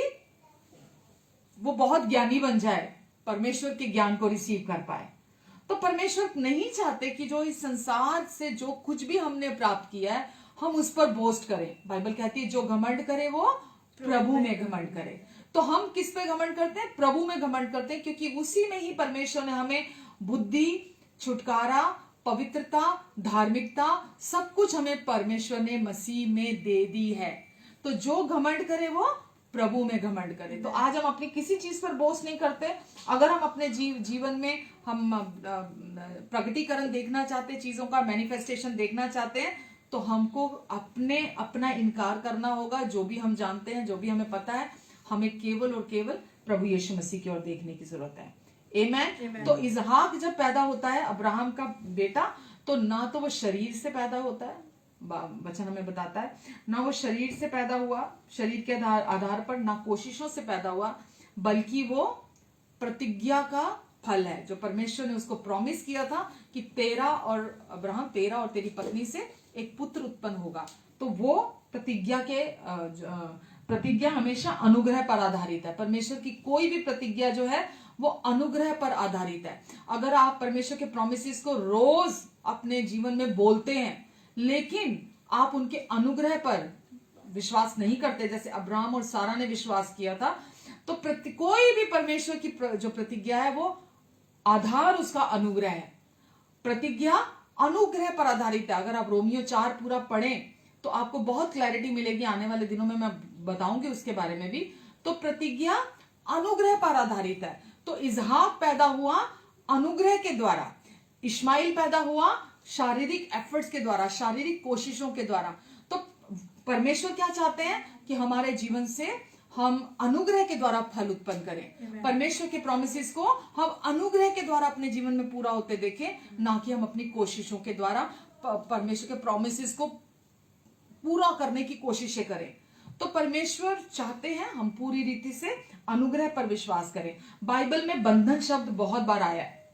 वो बहुत ज्ञानी बन जाए, परमेश्वर के ज्ञान को रिसीव कर पाए। तो परमेश्वर नहीं चाहते कि जो इस संसार से जो कुछ भी हमने प्राप्त किया है हम उस पर बोस्ट करें। बाइबल कहती है जो घमंड करे वो प्रभु में घमंड करे। तो हम किस पे घमंड करते हैं? प्रभु में घमंड करते हैं, क्योंकि उसी में ही परमेश्वर ने हमें बुद्धि, छुटकारा, पवित्रता, धार्मिकता, सब कुछ हमें परमेश्वर ने मसीह में दे दी है। तो जो घमंड करे वो प्रभु में घमंड करे। तो आज हम अपनी किसी चीज पर बोझ नहीं करते। अगर हम अपने जीवन में हम प्रगटीकरण देखना चाहते, चीजों का मैनिफेस्टेशन देखना चाहते हैं, तो हमको अपना इनकार करना होगा। जो भी हम जानते हैं, जो भी हमें पता है, हमें केवल और केवल प्रभु यीशु मसीह की ओर देखने की जरूरत है। आमेन। तो इसहाक जब पैदा होता है, अब्राहम का बेटा, तो ना तो वो शरीर से पैदा होता है, वचन हमें बताता है, ना वो शरीर से पैदा हुआ, शरीर के आधार पर, ना कोशिशों से पैदा हुआ, बल्कि वो प्रतिज्ञा का फल है जो परमेश्वर ने उसको प्रॉमिस किया था कि तेरा और अब्राहम, तेरा और तेरी पत्नी से एक पुत्र उत्पन्न होगा। तो वो प्रतिज्ञा हमेशा अनुग्रह पर आधारित है। परमेश्वर की कोई भी प्रतिज्ञा जो है वो अनुग्रह पर आधारित है। अगर आप परमेश्वर के प्रॉमिसेस को रोज अपने जीवन में बोलते हैं, लेकिन आप उनके अनुग्रह पर विश्वास नहीं करते, जैसे अब्राहम और सारा ने विश्वास किया था, तो कोई भी परमेश्वर की जो प्रतिज्ञा है वो आधार उसका अनुग्रह है। प्रतिज्ञा अनुग्रह पर आधारित है। अगर आप रोमियो 4 पूरा पढ़ें तो आपको बहुत क्लैरिटी मिलेगी। आने वाले दिनों में मैं बताऊंगी उसके बारे में भी। तो प्रतिज्ञा अनुग्रह पर आधारित है। तो इसहाक पैदा हुआ अनुग्रह के द्वारा, इश्माइल पैदा हुआ शारीरिक एफर्ट्स के द्वारा, शारीरिक कोशिशों के द्वारा। तो परमेश्वर क्या चाहते हैं कि हमारे जीवन से हम अनुग्रह के द्वारा फल उत्पन्न करें। परमेश्वर के प्रोमिसेस को हम अनुग्रह के द्वारा अपने जीवन में पूरा होते देखें, ना कि हम अपनी कोशिशों के द्वारा परमेश्वर के प्रोमिसेस को पूरा करने की कोशिशें करें। तो परमेश्वर चाहते हैं हम पूरी रीति से अनुग्रह पर विश्वास करें। बाइबल में बंधन शब्द बहुत बार आया है।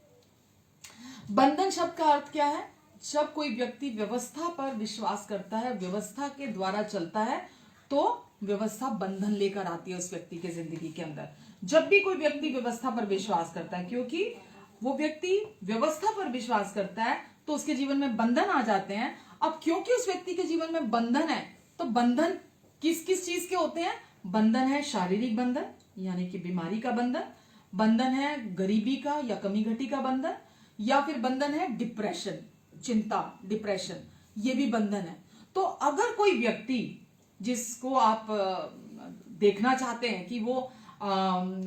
बंधन शब्द का अर्थ क्या है? जब कोई व्यक्ति व्यवस्था पर विश्वास करता है, व्यवस्था के द्वारा चलता है, तो व्यवस्था बंधन लेकर आती है उस व्यक्ति के जिंदगी के अंदर। जब भी कोई व्यक्ति व्यवस्था पर विश्वास करता है, क्योंकि वो व्यक्ति व्यवस्था पर विश्वास करता है, तो उसके जीवन में बंधन आ जाते हैं। अब क्योंकि उस व्यक्ति के जीवन में बंधन है, तो बंधन किस किस चीज के होते हैं? बंधन है शारीरिक बंधन, यानी कि बीमारी का बंधन, बंधन है गरीबी का या कमी घटी का बंधन, या फिर बंधन है डिप्रेशन, चिंता, डिप्रेशन, ये भी बंधन है। तो अगर कोई व्यक्ति जिसको आप देखना चाहते हैं कि वो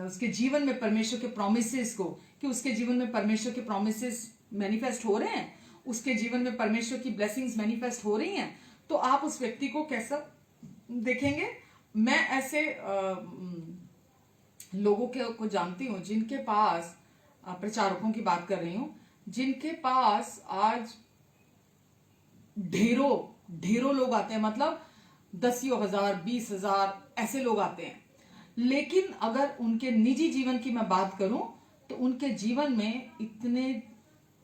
उसके जीवन में परमेश्वर के प्रोमिसेस को, कि उसके जीवन में परमेश्वर के प्रोमिसेस मैनिफेस्ट हो रहे हैं, उसके जीवन में परमेश्वर की ब्लेसिंग्स मैनिफेस्ट हो रही हैं, तो आप उस व्यक्ति को कैसा देखेंगे? मैं ऐसे लोगों को जानती हूं जिनके पास, प्रचारकों की बात कर रही हूं, जिनके पास आज ढेरों लोग आते हैं, मतलब 10,000 20,000 ऐसे लोग आते हैं। लेकिन अगर उनके निजी जीवन की मैं बात करूं तो उनके जीवन में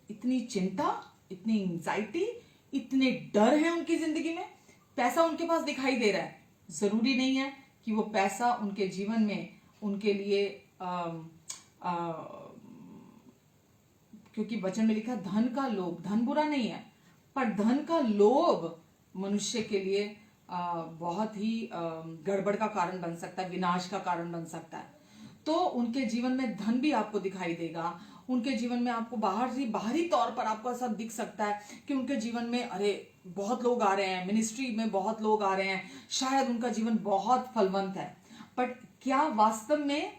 इतनी चिंता, इतनी एंजाइटी, इतने डर है उनकी जिंदगी में। पैसा उनके पास दिखाई दे रहा है, जरूरी नहीं है कि वो पैसा उनके जीवन में उनके लिए क्योंकि वचन में लिखा धन का लोभ, धन बुरा नहीं है, पर धन का लोभ मनुष्य के लिए बहुत ही गड़बड़ का कारण बन सकता है, विनाश का कारण बन सकता है। तो उनके जीवन में धन भी आपको दिखाई देगा, उनके जीवन में आपको बाहरी तौर पर आपको ऐसा दिख सकता है कि उनके जीवन में अरे बहुत लोग आ रहे हैं, मिनिस्ट्री में बहुत लोग आ रहे हैं, शायद उनका जीवन बहुत फलवंत है। बट क्या वास्तव में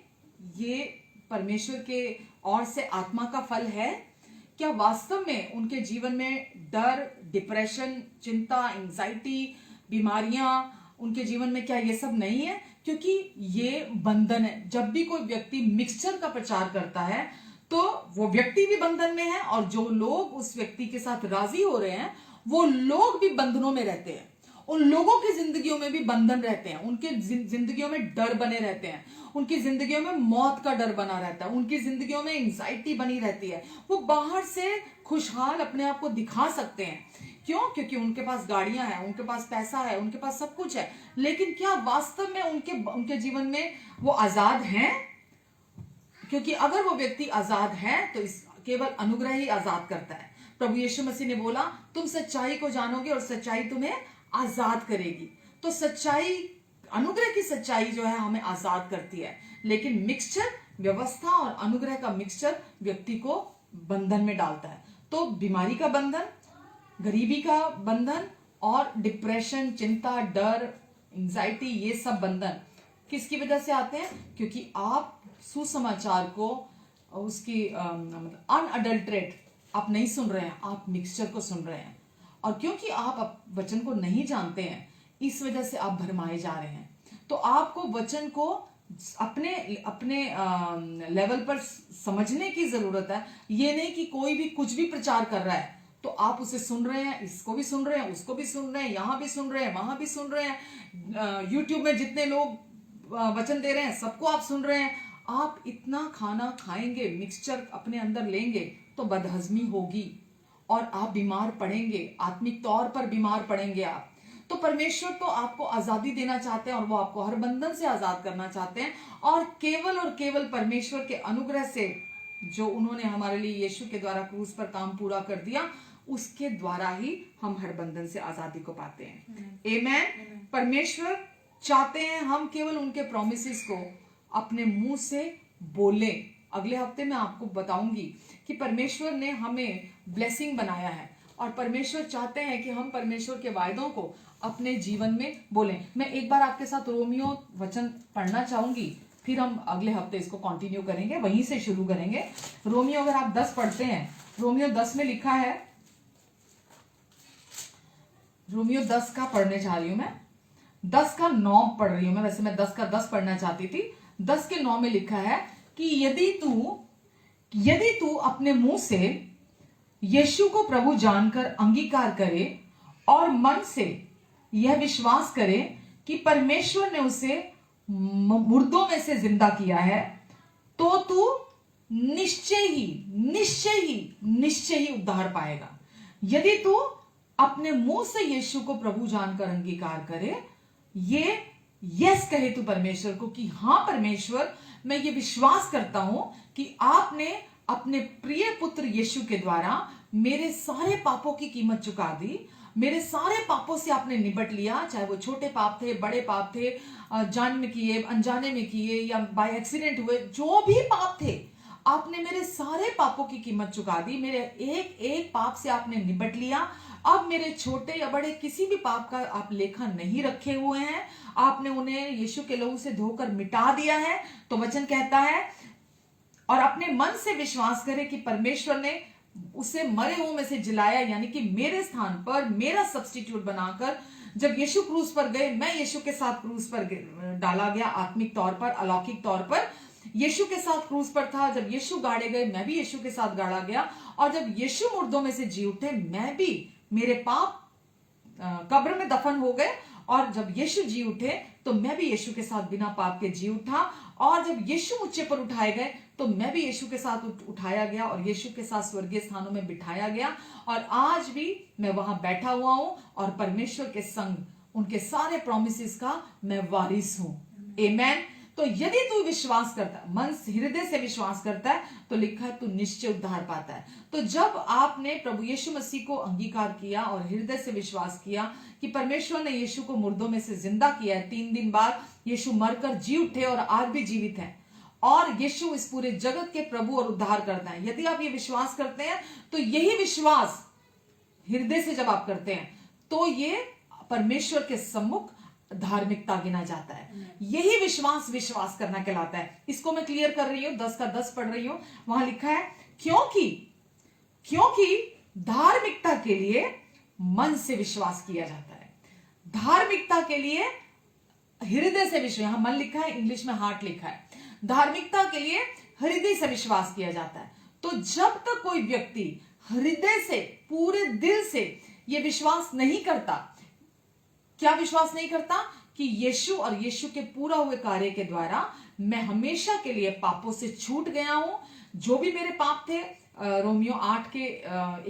ये परमेश्वर के ओर से आत्मा का फल है? क्या वास्तव में उनके जीवन में डर, डिप्रेशन, चिंता, एंजाइटी, बीमारियां उनके जीवन में क्या ये सब नहीं है? क्योंकि ये बंधन है। जब भी कोई व्यक्ति मिक्सचर का प्रचार करता है तो वो व्यक्ति भी बंधन में है, और जो लोग उस व्यक्ति के साथ राजी हो रहे हैं वो लोग भी बंधनों में रहते हैं। उन लोगों की जिंदगियों में भी बंधन रहते हैं, उनके जिंदगियों में डर बने रहते हैं, उनकी जिंदगियों में मौत का डर बना रहता है, उनकी जिंदगियों में एंजाइटी बनी रहती है। वो बाहर से खुशहाल अपने आप को दिखा सकते हैं, क्यों? क्योंकि उनके पास गाड़ियां हैं, उनके पास पैसा है, उनके पास सब कुछ है। लेकिन क्या वास्तव में उनके जीवन में वो आजाद हैं? क्योंकि अगर वो व्यक्ति आजाद है तो केवल अनुग्रह ही आजाद करता है। प्रभु यीशु मसीह ने बोला, तुम सच्चाई को जानोगे और सच्चाई तुम्हें आजाद करेगी। तो सच्चाई, अनुग्रह की सच्चाई जो है हमें आजाद करती है, लेकिन मिक्सचर, व्यवस्था और अनुग्रह का मिक्सचर व्यक्ति को बंधन में डालता है। तो बीमारी का बंधन, गरीबी का बंधन और डिप्रेशन, चिंता, डर, एंजाइटी, ये सब बंधन किसकी वजह से आते हैं? क्योंकि आप सुसमाचार को उसकी मतलब अनअडल्ट्रेट आप नहीं सुन रहे हैं, आप मिक्सचर को सुन रहे हैं। और क्योंकि आप वचन को नहीं जानते हैं, इस वजह से आप भरमाए जा रहे हैं। तो आपको वचन को अपने अपने लेवल पर समझने की जरूरत है। ये नहीं कि कोई भी कुछ भी प्रचार कर रहा है तो आप उसे सुन रहे हैं, इसको भी सुन रहे हैं, उसको भी सुन रहे हैं, यहां भी सुन रहे हैं, वहां भी सुन रहे हैं, यूट्यूब में जितने लोग वचन दे रहे हैं सबको आप सुन रहे हैं। आप इतना खाना खाएंगे, मिक्सचर अपने अंदर लेंगे तो बदहजमी होगी और आप बीमार पड़ेंगे, आत्मिक तौर पर बीमार पड़ेंगे आप। तो परमेश्वर तो आपको आजादी देना चाहते हैं और वो आपको हर बंधन से आजाद करना चाहते हैं। और केवल परमेश्वर के अनुग्रह से, जो उन्होंने हमारे लिए यीशु के द्वारा क्रूस पर काम पूरा कर दिया, उसके द्वारा ही हम हर बंधन से आजादी को पाते हैं। आमेन। परमेश्वर चाहते हैं हम केवल उनके प्रोमिसेस को अपने मुंह से बोले। अगले हफ्ते मैं आपको बताऊंगी कि परमेश्वर ने हमें ब्लेसिंग बनाया है और परमेश्वर चाहते हैं कि हम परमेश्वर के वायदों को अपने जीवन में बोलें। मैं एक बार आपके साथ रोमियो वचन पढ़ना चाहूंगी, फिर हम अगले हफ्ते इसको कंटिन्यू करेंगे, वहीं से शुरू करेंगे। रोमियो अगर आप 10 पढ़ते हैं, रोमियो 10 में लिखा है, रोमियो 10 का पढ़ने जा रही हूं मैं, 10 का 9 पढ़ रही हूं मैं। वैसे मैं 10 का 10 पढ़ना चाहती थी। 10 के 9 में लिखा है कि यदि तू अपने मुंह से यीशु को प्रभु जानकर अंगीकार करे और मन से यह विश्वास करे कि परमेश्वर ने उसे मुर्दों में से जिंदा किया है, तो तू निश्चय ही उद्धार पाएगा। यदि तू अपने मुंह से यीशु को प्रभु जानकर अंगीकार करे, ये यस कहे तू परमेश्वर को कि हां परमेश्वर, मैं ये विश्वास करता हूं कि आपने अपने प्रिय पुत्र यीशु के द्वारा मेरे सारे पापों की कीमत चुका दी। मेरे सारे पापों से आपने निपट लिया, चाहे वो छोटे पाप थे, बड़े पाप थे, जान में किए, अनजाने में किए या बाय एक्सीडेंट हुए, जो भी पाप थे, आपने मेरे सारे पापों की कीमत चुका दी। मेरे एक एक पाप से आपने निपट लिया। अब मेरे छोटे या बड़े किसी भी पाप का आप लेखा नहीं रखे हुए हैं। आपने उन्हें यीशु के लहू से धोकर मिटा दिया है। तो वचन कहता है, और अपने मन से विश्वास करे कि परमेश्वर ने उसे मरे हुओं में से जिलाया, यानी कि मेरे स्थान पर मेरा सब्स्टिट्यूट बनाकर जब यीशु क्रूस पर गए, मैं यीशु के साथ क्रूस पर डाला गया। आत्मिक तौर पर, अलौकिक तौर पर यीशु के साथ क्रूस पर था। जब यीशु गाड़े गए, मैं भी यीशु के साथ गाड़ा गया। और जब यीशु मुर्दों में से जी उठे, मैं भी, मेरे पाप कब्र में दफन हो गए। और जब यीशु जी उठे तो मैं भी यीशु के साथ बिना पाप के जी उठा। और जब यीशु ऊंचे पर उठाए गए तो मैं भी यीशु के साथ उठाया गया और यीशु के साथ स्वर्गीय स्थानों में बिठाया गया। और आज भी मैं वहां बैठा हुआ हूं और परमेश्वर के संग उनके सारे प्रोमिसेस का मैं वारिस हूं। आमेन। तो यदि तू विश्वास करता है, मन हृदय से विश्वास करता है, तो लिखा है तू निश्चय उद्धार पाता है। तो जब आपने प्रभु यीशु मसीह को अंगीकार किया और हृदय से विश्वास किया कि परमेश्वर ने यीशु को मुर्दों में से जिंदा किया है, 3 दिन बाद यीशु मरकर जी उठे और आज भी जीवित है, और यीशु इस पूरे जगत के प्रभु और उद्धार करता है, यदि आप ये विश्वास करते हैं, तो यही विश्वास हृदय से जब आप करते हैं तो ये परमेश्वर के सम्मुख धार्मिकता गिना जाता है। यही विश्वास करना कहलाता है। इसको मैं क्लियर कर रही हूं, 10 का 10 पढ़ रही हूं। वहां लिखा है, क्योंकि धार्मिकता के लिए मन से विश्वास किया जाता है। धार्मिकता के लिए हृदय से विश्वास, यहां मन लिखा है, इंग्लिश में हार्ट लिखा है। धार्मिकता के लिए हृदय से विश्वास किया जाता है। तो जब तक कोई व्यक्ति हृदय से, पूरे दिल से यह विश्वास नहीं करता, क्या विश्वास नहीं करता कि यीशु और यीशु के पूरा हुए कार्य के द्वारा मैं हमेशा के लिए पापों से छूट गया हूं। जो भी मेरे पाप थे, रोमियो 8 के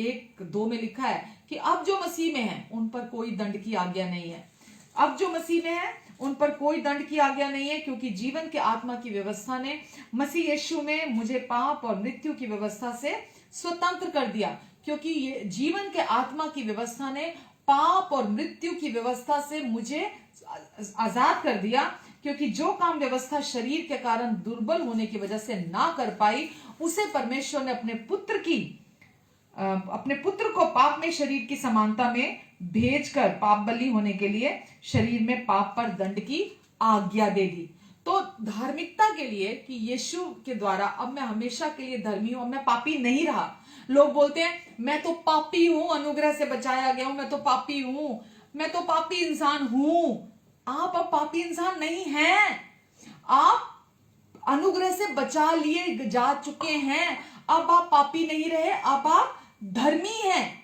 1-2 में लिखा है कि अब जो मसीह में है उन पर कोई दंड की आज्ञा नहीं है। अब जो मसीह में है उन पर कोई दंड की आज्ञा नहीं है, क्योंकि जीवन के आत्मा की व्यवस्था ने मसीह यीशु में मुझे पाप और मृत्यु की व्यवस्था से स्वतंत्र कर दिया। क्योंकि ये जीवन के आत्मा की व्यवस्था ने पाप और मृत्यु की व्यवस्था से मुझे आजाद कर दिया। क्योंकि जो काम व्यवस्था शरीर के कारण दुर्बल होने की वजह से ना कर पाई, उसे परमेश्वर ने अपने पुत्र को पाप में शरीर की समानता में भेजकर पाप बलि होने के लिए शरीर में पाप पर दंड की आज्ञा दे दी। तो धार्मिकता के लिए कि यीशु के द्वारा अब मैं हमेशा के लिए धर्मी हूं, अब मैं पापी नहीं रहा। लोग बोलते हैं मैं तो पापी हूं, अनुग्रह से बचाया गया हूं, मैं तो पापी हूं, मैं तो पापी इंसान हूं। आप अब पापी इंसान नहीं हैं, आप अनुग्रह से बचा लिए जा चुके हैं। अब आप पापी नहीं रहे, अब आप धर्मी हैं।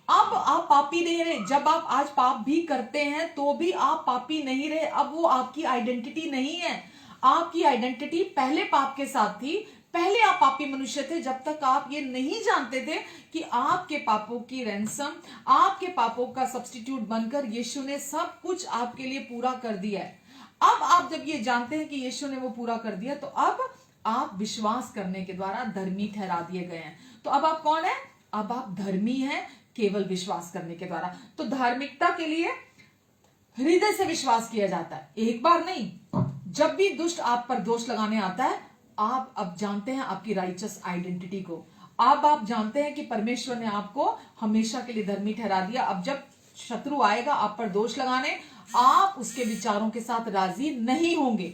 अब आप पापी नहीं रहे। जब आप आज पाप भी करते हैं तो भी आप पापी नहीं रहे। अब वो आपकी आइडेंटिटी नहीं है। आपकी आइडेंटिटी पहले पाप के साथ थी, पहले आप पापी मनुष्य थे, जब तक आप ये नहीं जानते थे कि आपके पापों की रैंसम, आपके पापों का सब्स्टिट्यूट बनकर यीशु ने सब कुछ आपके लिए पूरा कर दिया है। अब आप जब ये जानते हैं कि यीशु ने वो पूरा कर दिया, तो अब आप विश्वास करने के द्वारा धर्मी ठहरा दिए गए हैं। तो अब आप कौन है? अब आप धर्मी हैं केवल विश्वास करने के द्वारा। तो धार्मिकता के लिए हृदय से विश्वास किया जाता है, एक बार नहीं। जब भी दुष्ट आप पर दोष लगाने आता है, आप अब जानते हैं आपकी राइचस आइडेंटिटी को। अब आप जानते हैं कि परमेश्वर ने आपको हमेशा के लिए धर्मी ठहरा दिया। अब जब शत्रु आएगा आप पर दोष लगाने, आप उसके विचारों के साथ राजी नहीं होंगे,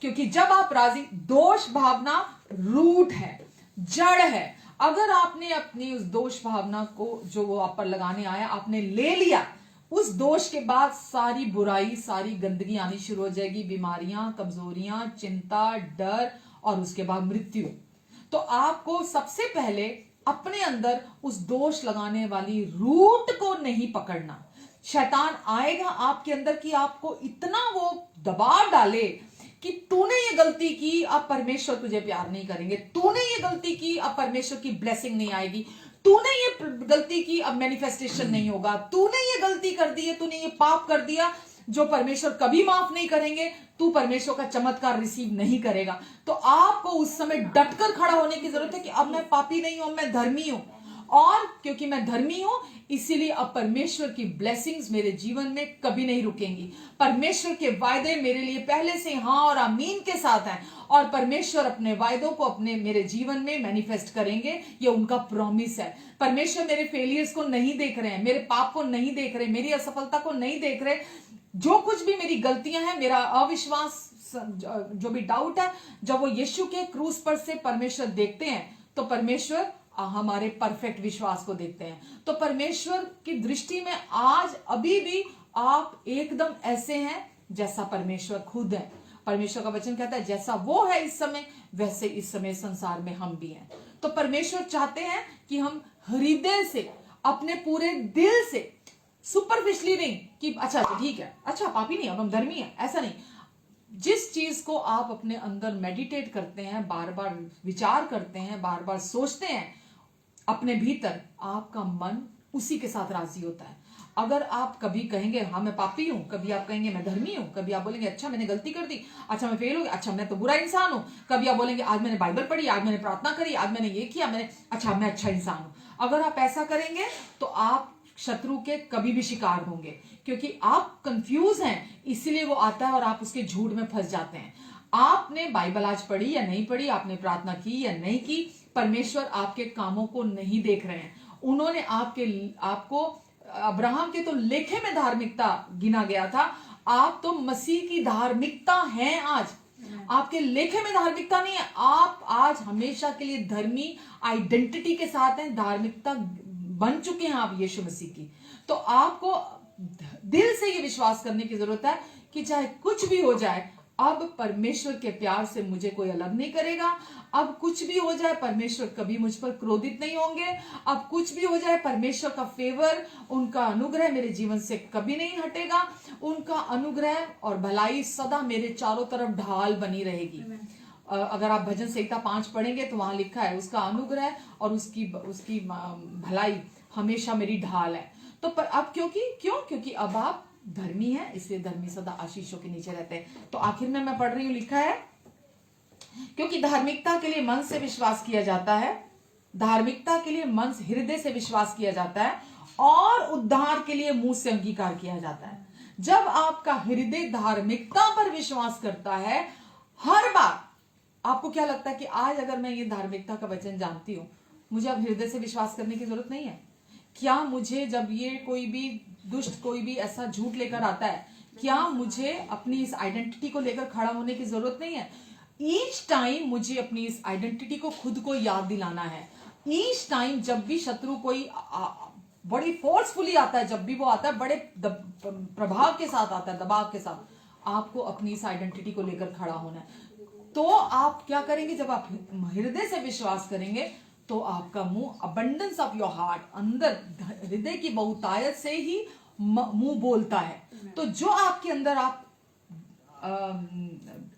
क्योंकि जब आप राजी, दोष भावना रूट है, जड़ है। अगर आपने अपनी उस दोष भावना को जो वो आप पर लगाने आया आपने ले लिया, उस दोष के बाद सारी बुराई, सारी गंदगी आनी शुरू हो जाएगी, बीमारियां, कमजोरियां, चिंता, डर और उसके बाद मृत्यु। तो आपको सबसे पहले अपने अंदर उस दोष लगाने वाली रूट को नहीं पकड़ना। शैतान आएगा आपके अंदर कि आपको इतना वो दबाव डाले कि तूने ये गलती की, अब परमेश्वर तुझे प्यार नहीं करेंगे, तूने ये गलती की, अब परमेश्वर की ब्लेसिंग नहीं आएगी, तूने ये गलती की, अब मैनिफेस्टेशन नहीं होगा, तूने ये गलती कर दी है, तूने ये पाप कर दिया जो परमेश्वर कभी माफ नहीं करेंगे, तू परमेश्वर का चमत्कार रिसीव नहीं करेगा। तो आपको उस समय डटकर खड़ा होने की जरूरत है कि अब मैं पापी नहीं हूं, मैं धर्मी हूं, और क्योंकि मैं धर्मी हूं इसीलिए अब परमेश्वर की ब्लेसिंग्स मेरे जीवन में कभी नहीं रुकेंगी। परमेश्वर के वायदे मेरे लिए पहले से हाँ और आमीन के साथ हैं, और परमेश्वर अपने वायदों को अपने मेरे जीवन में मैनिफेस्ट करेंगे, ये उनका प्रॉमिस है। परमेश्वर मेरे फेलियर्स को नहीं देख रहे हैं, मेरे पाप को नहीं देख रहे, मेरी असफलता को नहीं देख रहे। जो कुछ भी मेरी गलतियां हैं, मेरा अविश्वास, जो भी डाउट है, जब वो यीशु के क्रूस पर से परमेश्वर देखते हैं तो परमेश्वर हमारे परफेक्ट विश्वास को देखते हैं। तो परमेश्वर की दृष्टि में आज अभी भी आप एकदम ऐसे हैं जैसा परमेश्वर खुद है। परमेश्वर का वचन कहता है जैसा वो है इस समय, वैसे इस समय संसार में हम भी हैं। तो परमेश्वर चाहते हैं कि हम हृदय से, अपने पूरे दिल से, सुपरफिशली नहीं कि अच्छा ठीक है, अच्छा पापी नहीं, अब हम धर्मी हैं, ऐसा नहीं। जिस चीज को आप अपने अंदर मेडिटेट करते हैं, बार बार विचार करते हैं, बार बार सोचते हैं अपने भीतर, आपका मन उसी के साथ राजी होता है। अगर आप कभी कहेंगे हाँ मैं पापी हूं, कभी आप कहेंगे मैं धर्मी हूं, कभी आप बोलेंगे अच्छा मैंने गलती कर दी, अच्छा मैं फेल हो गया, अच्छा मैं तो बुरा इंसान हूं, कभी आप बोलेंगे आज मैंने बाइबल पढ़ी, आज मैंने प्रार्थना करी, आज मैंने ये किया, अच्छा मैं अच्छा इंसान हूं। अगर आप ऐसा करेंगे तो आप शत्रु के कभी भी शिकार होंगे, क्योंकि आप कंफ्यूज हैं, इसीलिए वो आता है और आप उसके झूठ में फंस जाते हैं। आपने बाइबल आज पढ़ी या नहीं पढ़ी, आपने प्रार्थना की या नहीं की, परमेश्वर आपके कामों को नहीं देख रहे हैं। उन्होंने आपको अब्राहम के तो लेखे में धार्मिकता गिना गया था, आप तो मसीह की धार्मिकता हैं आज, आपके लेखे में धार्मिकता नहीं है। आप आज हमेशा के लिए धर्मी आइडेंटिटी के साथ हैं, धार्मिकता बन चुके हैं आप यीशु मसीह की। तो आपको दिल से ये विश्वास करने की जरूरत है कि चाहे कुछ भी हो जाए, अब परमेश्वर के प्यार से मुझे कोई अलग नहीं करेगा। अब कुछ भी हो जाए परमेश्वर कभी मुझ पर क्रोधित नहीं होंगे। अब कुछ भी हो जाए परमेश्वर का फेवर, उनका अनुग्रह मेरे जीवन से कभी नहीं हटेगा। उनका अनुग्रह और भलाई सदा मेरे चारों तरफ ढाल बनी रहेगी। अगर आप भजन संहिता 5 पढ़ेंगे तो वहां लिखा है उसका अनुग्रह और उसकी भलाई हमेशा मेरी ढाल है। तो पर अब क्योंकि अब आप धर्मी है, इसलिए धर्मी सदा आशीषों के नीचे रहते हैं। तो आखिर में मैं पढ़ रही हूं, लिखा है क्योंकि धार्मिकता के लिए मन से विश्वास किया जाता है, धार्मिकता के लिए मन से, हृदय से विश्वास किया जाता है, और उद्धार के लिए मुंह से अंगीकार किया जाता है। जब आपका हृदय धार्मिकता पर विश्वास करता है, हर बार आपको क्या लगता है कि आज अगर मैं ये धार्मिकता का वचन जानती हूं, मुझे अब हृदय से विश्वास करने की जरूरत नहीं है। क्या मुझे जब ये कोई भी दुष्ट कोई भी ऐसा झूठ लेकर आता है, क्या मुझे अपनी इस आइडेंटिटी को लेकर खड़ा होने की जरूरत नहीं है? ईच टाइम मुझे अपनी इस आइडेंटिटी को खुद को याद दिलाना है। ईच टाइम जब भी शत्रु कोई बड़ी फोर्सफुली आता है, जब भी वो आता है बड़े प्रभाव के साथ आता है, दबाव के साथ, आपको अपनी इस आइडेंटिटी को लेकर खड़ा होना है। तो आप क्या करेंगे? जब आप हृदय से विश्वास करेंगे तो आपका मुंह, अबंडेंस ऑफ योर हार्ट, अंदर हृदय की बहुतायत से ही मुंह बोलता है। तो जो आपके अंदर आप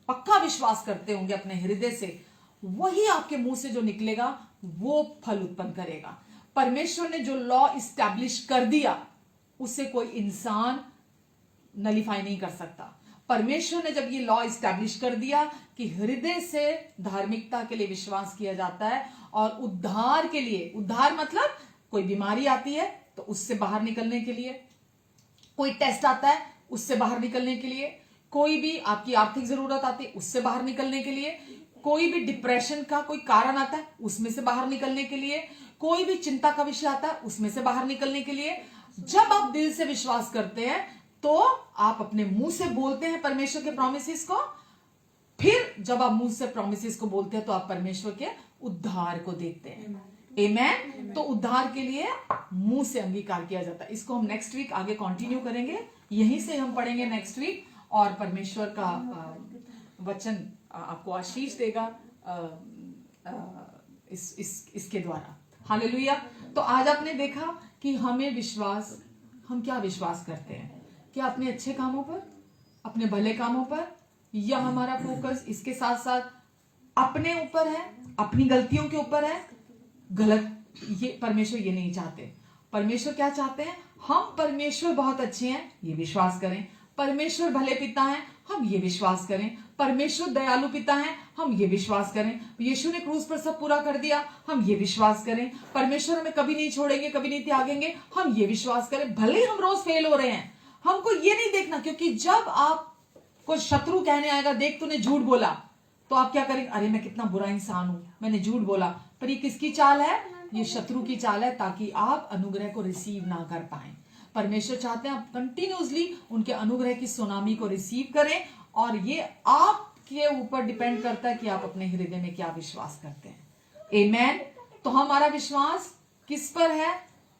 पक्का विश्वास करते होंगे अपने हृदय से, वही आपके मुंह से जो निकलेगा वो फल उत्पन्न करेगा। परमेश्वर ने जो लॉ इस्टेब्लिश कर दिया उसे कोई इंसान नलीफाई नहीं कर सकता। परमेश्वर ने जब ये लॉ इस्टेब्लिश कर दिया कि हृदय से धार्मिकता के लिए विश्वास किया जाता है और उद्धार के लिए, उद्धार मतलब कोई बीमारी आती है तो उससे बाहर निकलने के लिए, कोई टेस्ट आता है उससे बाहर निकलने के लिए, कोई भी आपकी आर्थिक जरूरत आती है उससे बाहर निकलने के लिए, कोई भी डिप्रेशन का कोई कारण आता है उसमें से बाहर निकलने के लिए, कोई भी चिंता का विषय आता है उसमें से बाहर निकलने के लिए, जब आप दिल से विश्वास करते हैं तो आप अपने मुंह से बोलते हैं परमेश्वर के प्रॉमिसेस को, फिर जब आप मुंह से प्रॉमिसेस को बोलते हैं तो आप परमेश्वर के उद्धार को देखते हैं। आमेन। तो उद्धार के लिए मुंह से अंगीकार किया जाता है। इसको हम नेक्स्ट वीक आगे कंटिन्यू करेंगे, यहीं से हम पढ़ेंगे नेक्स्ट वीक, और परमेश्वर का वचन आपको आशीष देगा इसके द्वारा। हालेलुया। तो आज आपने देखा कि हमें विश्वास, हम क्या विश्वास करते हैं? क्या अपने अच्छे कामों पर, अपने भले कामों पर, या हमारा फोकस इसके साथ साथ अपने ऊपर है, अपनी गलतियों के ऊपर है? गलत, ये परमेश्वर ये नहीं चाहते। परमेश्वर क्या चाहते हैं? हम परमेश्वर बहुत अच्छे हैं ये विश्वास करें, परमेश्वर भले पिता हैं हम ये विश्वास करें, परमेश्वर दयालु पिता हैं हम ये विश्वास करें, यीशु ने क्रूस पर सब पूरा कर दिया हम ये विश्वास करें, परमेश्वर हमें कभी नहीं छोड़ेंगे, कभी नहीं त्यागेंगे हम ये विश्वास करें। भले हम रोज फेल हो रहे हैं, हमको ये नहीं देखना, क्योंकि जब आप को शत्रु कहने आएगा देख तूने झूठ बोला, तो आप क्या करेंगे? अरे मैं कितना बुरा इंसान हूं, मैंने झूठ बोला। पर ये किसकी चाल है? ये शत्रु की चाल है, ताकि आप अनुग्रह को रिसीव ना कर पाए। परमेश्वर चाहते हैं आप कंटिन्यूसली उनके अनुग्रह की सुनामी को रिसीव करें, और ये आपके ऊपर डिपेंड करता है कि आप अपने हृदय में क्या विश्वास करते हैं। आमेन। तो हमारा विश्वास किस पर है,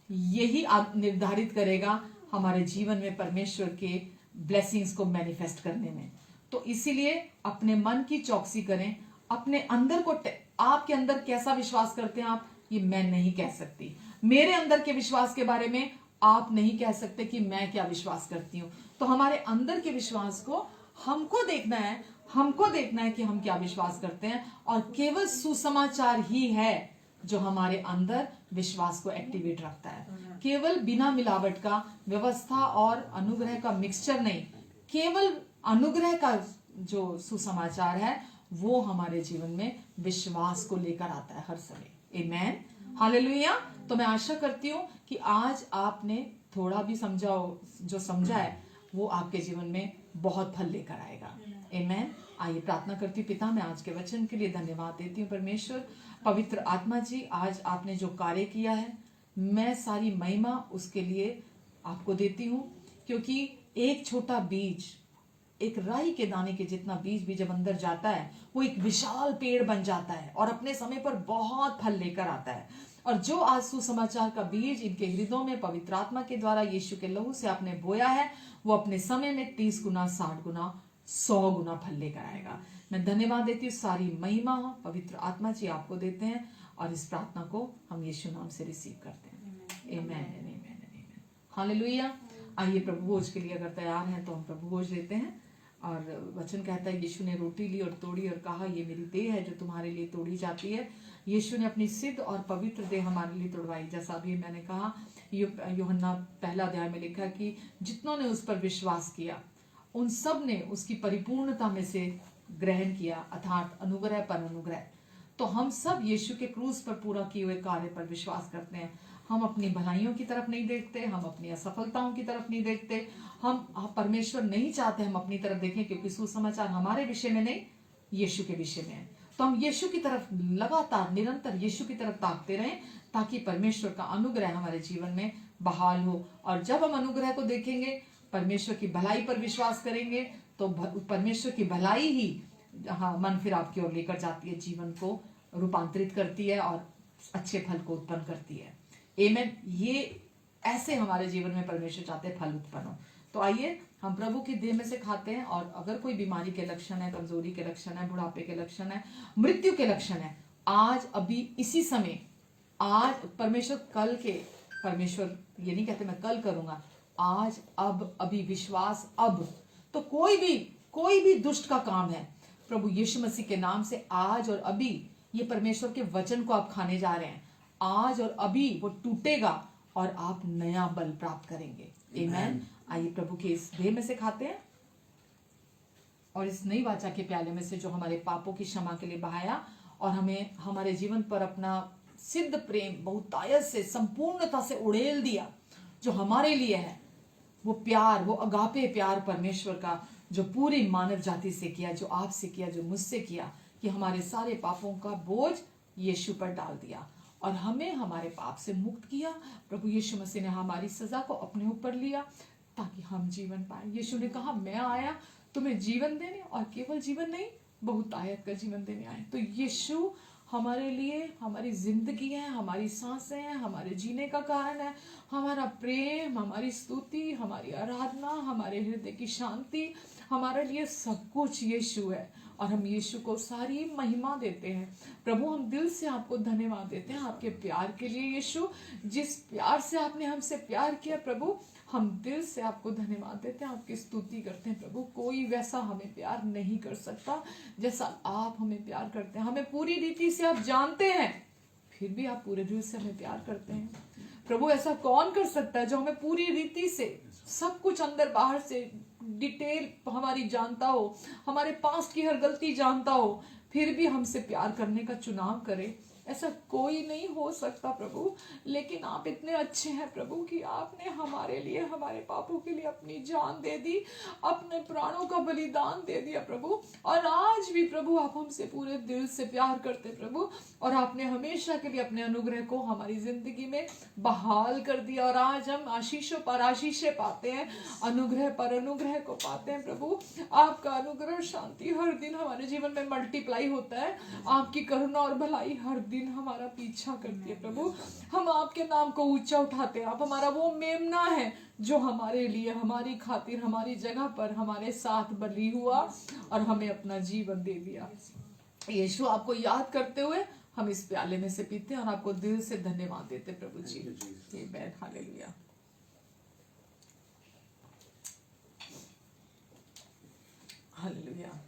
यही निर्धारित करेगा हमारे जीवन में परमेश्वर के ब्लेसिंग्स को मैनिफेस्ट करने में। तो इसीलिए अपने मन की चौकसी करें, अपने अंदर को, आपके अंदर कैसा विश्वास करते हैं आप, ये मैं नहीं कह सकती। मेरे अंदर के विश्वास के बारे में आप नहीं कह सकते कि मैं क्या विश्वास करती हूं। तो हमारे अंदर के विश्वास को हमको देखना है कि हम क्या विश्वास करते हैं, और केवल सुसमाचार ही है जो हमारे अंदर विश्वास को एक्टिवेट रखता है। केवल बिना मिलावट का, व्यवस्था और अनुग्रह का मिक्सचर नहीं, केवल अनुग्रह का जो सुसमाचार है वो हमारे जीवन में विश्वास को लेकर आता है हर समय। आमेन। हालेलुया। तो मैं आशा करती हूँ कि आज आपने थोड़ा भी जो समझा है वो आपके जीवन में बहुत फल लेकर आएगा। आमेन। आइए प्रार्थना करती हूँ। पिता, मैं आज के वचन के लिए धन्यवाद देती हूँ। परमेश्वर पवित्र आत्मा जी, आज आपने जो कार्य किया है मैं सारी महिमा उसके लिए आपको देती हूँ, क्योंकि एक छोटा बीज, एक राई के दाने के जितना बीज भी जब अंदर जाता है वो एक विशाल पेड़ बन जाता है और अपने समय पर बहुत फल लेकर आता है। और जो आज सुसमाचार का बीज इनके हृदयों में पवित्र आत्मा के द्वारा यीशु के लहू से आपने बोया है, वो अपने समय में 30 गुना, 60 गुना, 100 गुना फल लेकर आएगा। मैं धन्यवाद देती हूँ। सारी महिमा पवित्र आत्मा जी आपको देते हैं, और इस प्रार्थना को हम यीशु नाम से रिसीव करते हैं। आमेन, आमेन, आमेन। हालेलुया। आइए प्रभु भोज के लिए अगर तैयार हैं तो हम प्रभु भोज लेते हैं। और वचन कहता है यीशु ने रोटी ली और तोड़ी और कहा ये मेरी देह है जो तुम्हारे लिए तोड़ी जाती है। यीशु ने अपनी सिद्ध और पवित्र देह हमारे लिए तोड़वाई। जैसा अभी मैंने कहा, यूहन्ना 1 अध्याय में लिखा कि जितनों ने उस पर विश्वास किया उन सब ने उसकी परिपूर्णता में से ग्रहण किया, अर्थात अनुग्रह पर अनुग्रह। तो हम सब यीशु के क्रूस पर पूरा किए हुए कार्य पर विश्वास करते हैं। हम अपनी भलाइयों की तरफ नहीं देखते, हम अपनी असफलताओं की तरफ नहीं देखते। हम परमेश्वर नहीं चाहते हम अपनी तरफ देखें, क्योंकि सुसमाचार हमारे विषय में नहीं, यीशु के विषय में है। तो हम यीशु की तरफ लगातार निरंतर यीशु की तरफ ताकते रहें, ताकि परमेश्वर का अनुग्रह हमारे जीवन में बहाल हो। और जब हम अनुग्रह को देखेंगे, परमेश्वर की भलाई पर विश्वास करेंगे, तो परमेश्वर की भलाई ही मन फिर आपकी ओर लेकर जाती है, जीवन को रूपांतरित करती है और अच्छे फल को उत्पन्न करती है। आमीन। ये ऐसे हमारे जीवन में परमेश्वर चाहते हैं फल उत्पन्न हो। तो आइए हम प्रभु की देह में से खाते हैं, और अगर कोई बीमारी के लक्षण है, कमजोरी के लक्षण है, बुढ़ापे के लक्षण है, मृत्यु के लक्षण है, आज अभी इसी समय, आज परमेश्वर कल के, परमेश्वर ये नहीं कहते मैं कल करूंगा, आज अब अभी विश्वास अब, तो कोई भी दुष्ट का काम है, प्रभु यीशु मसीह के नाम से आज और अभी ये परमेश्वर के वचन को आप खाने जा रहे हैं, आज और अभी वो टूटेगा और आप नया बल प्राप्त करेंगे। आमीन। आइए प्रभु के इस देह में से खाते हैं, और इस नई वाचा के प्याले में से जो हमारे पापों की क्षमा के लिए बहाया, और हमें हमारे जीवन पर अपना सिद्ध प्रेम बहुतायत से, संपूर्णता से उड़ेल दिया, जो हमारे लिए है, वो प्यार, वो अगापे प्यार परमेश्वर का, जो पूरी मानव जाति से किया, जो आपसे किया, जो मुझसे किया, कि हमारे सारे पापों का बोझ यीशु पर डाल दिया और हमें हमारे पाप से मुक्त किया। प्रभु यीशु मसीह ने हमारी सजा को अपने ऊपर लिया ताकि हम जीवन पाए। यीशु ने कहा, मैं आया तुम्हें जीवन देने, और केवल जीवन नहीं, बहुतायत का जीवन देने आए। तो यीशु हमारे लिए हमारी जिंदगी है, हमारी सांसें हैं, हमारे जीने का कारण है, हमारा प्रेम, हमारी स्तुति, हमारी आराधना, हमारे हृदय की शांति, हमारे लिए सब कुछ यीशु है। और हम यीशु को सारी महिमा देते हैं। प्रभु, हम दिल से आपको धन्यवाद देते हैं आपके प्यार के लिए। यीशु, जिस प्यार से आपने हमसे प्यार किया प्रभु, हम दिल से आपको धन्यवाद देते हैं, आपकी स्तुति करते हैं। प्रभु, कोई वैसा हमें प्यार नहीं कर सकता जैसा आप हमें प्यार करते हैं। हमें पूरी रीति से आप जानते हैं, फिर भी आप पूरे दिल से हमें प्यार करते हैं। प्रभु, ऐसा कौन कर सकता है जो हमें पूरी रीति से सब कुछ अंदर बाहर से डिटेल हमारी जानता हो, हमारे पास्ट की हर गलती जानता हो, फिर भी हमसे प्यार करने का चुनाव करे? ऐसा कोई नहीं हो सकता प्रभु। लेकिन आप इतने अच्छे हैं प्रभु कि आपने हमारे लिए, हमारे पापों के लिए अपनी जान दे दी, अपने प्राणों का बलिदान दे दिया प्रभु। और आज भी प्रभु आप हमसे पूरे दिल से प्यार करते प्रभु, और आपने हमेशा के लिए अपने अनुग्रह को हमारी जिंदगी में बहाल कर दिया। और आज हम आशीषों पर आशीषें पाते हैं, अनुग्रह पर अनुग्रह को पाते हैं प्रभु। आपका अनुग्रह शांति हर दिन हमारे जीवन में मल्टीप्लाई होता है। आपकी करुणा और भलाई हर दिन हमारा पीछा करती है प्रभु। हम आपके नाम को ऊंचा उठाते हैं। आप हमारा वो मेमना है जो हमारे लिए, हमारी खातिर, हमारी जगह पर हमारे साथ बलि हुआ और हमें अपना जीवन दे दिया। यीशु, आपको याद करते हुए हम इस प्याले में से पीते हैं और आपको दिल से धन्यवाद देते प्रभु जी। आमीन, हालेलुया। हालेलुया।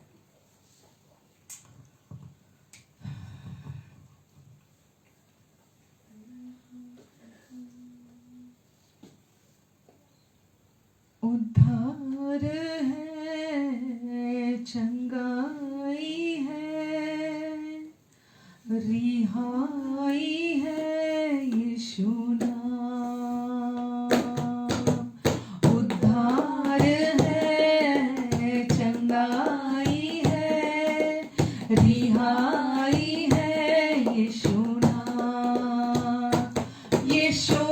उद्धार है, चंगाई है, रिहाई है यीशु नाम। उद्धार है, चंगाई है, रिहाई है यीशु नाम। यीशु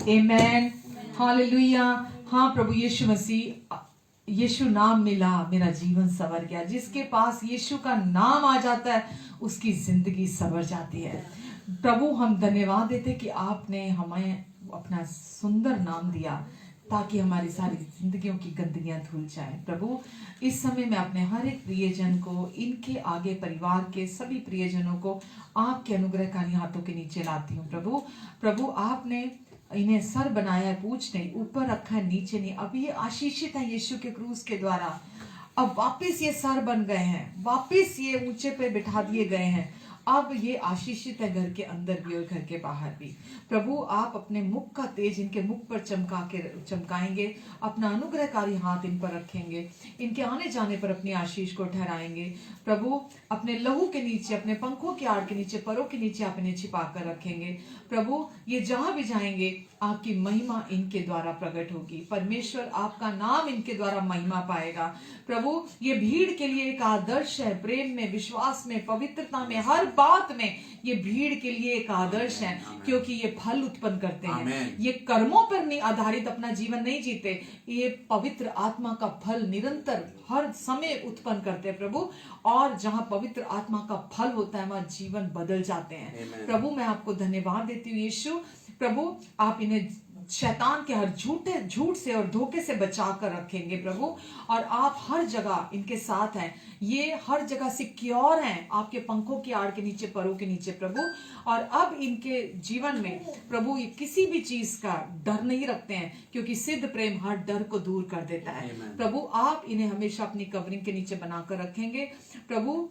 आमेन, हालेलुया। हाँ प्रभु यीशु मसीह, यीशु नाम मिला, मेरा जीवन संवर गया। जिसके पास यीशु का नाम आ जाता है उसकी जिंदगी संवर जाती है। प्रभु हम धन्यवाद देते कि आपने हमें अपना सुंदर नाम दिया ताकि हमारी सारी जिंदगियों की गंदगियां धुल जाए। प्रभु इस समय मैं अपने हर एक प्रियजन को, इनके आगे परिवार के सभी प्रियजनों को आपके अनुग्रहकारी हाथों के नीचे लाती हूँ। प्रभु आपने इन्हें सर बनाया है, पूछ नहीं, ऊपर रखा है, नीचे नहीं। अब ये आशीषित है यीशु के क्रूस के द्वारा। अब वापस ये सर बन गए हैं, वापस ये ऊंचे पे बिठा दिए गए हैं। अब ये आशीषित है घर के अंदर भी और घर के बाहर भी। प्रभु आप अपने मुख का तेज इनके मुख पर चमकाएंगे, अपना अनुग्रहकारी हाथ इन पर रखेंगे, इनके आने जाने पर अपनी आशीष को ठहराएंगे। प्रभु अपने लहू के नीचे, अपने पंखों की आड़ के नीचे, परों के नीचे आप इन्हें छिपा कर रखेंगे। प्रभु ये जहां भी जाएंगे आपकी महिमा इनके द्वारा प्रकट होगी। परमेश्वर आपका नाम इनके द्वारा महिमा पाएगा। प्रभु ये भीड़ के लिए एक आदर्श है, प्रेम में, विश्वास में, पवित्रता में, हर बात में ये भीड़ के लिए एक आदर्श है, क्योंकि ये फल उत्पन्न करते हैं। ये कर्मों पर नहीं आधारित अपना जीवन नहीं जीते, ये पवित्र आत्मा का फल निरंतर हर समय उत्पन्न करते हैं प्रभु। और जहां पवित्र आत्मा का फल होता है वहां जीवन बदल जाते हैं। प्रभु मैं आपको धन्यवाद देती हूँ यीशु। प्रभु आप इन्हें शैतान के हर झूठ से और धोखे से बचा कर रखेंगे प्रभु। और आप हर जगह इनके साथ हैं, ये हर जगह सिक्योर हैं आपके पंखों की आड़ के नीचे, परों के नीचे प्रभु। और अब इनके जीवन में प्रभु ये किसी भी चीज का डर नहीं रखते हैं, क्योंकि सिद्ध प्रेम हर डर को दूर कर देता है। प्रभु आप इन्हें हमेशा अपनी कवरिंग के नीचे बनाकर रखेंगे। प्रभु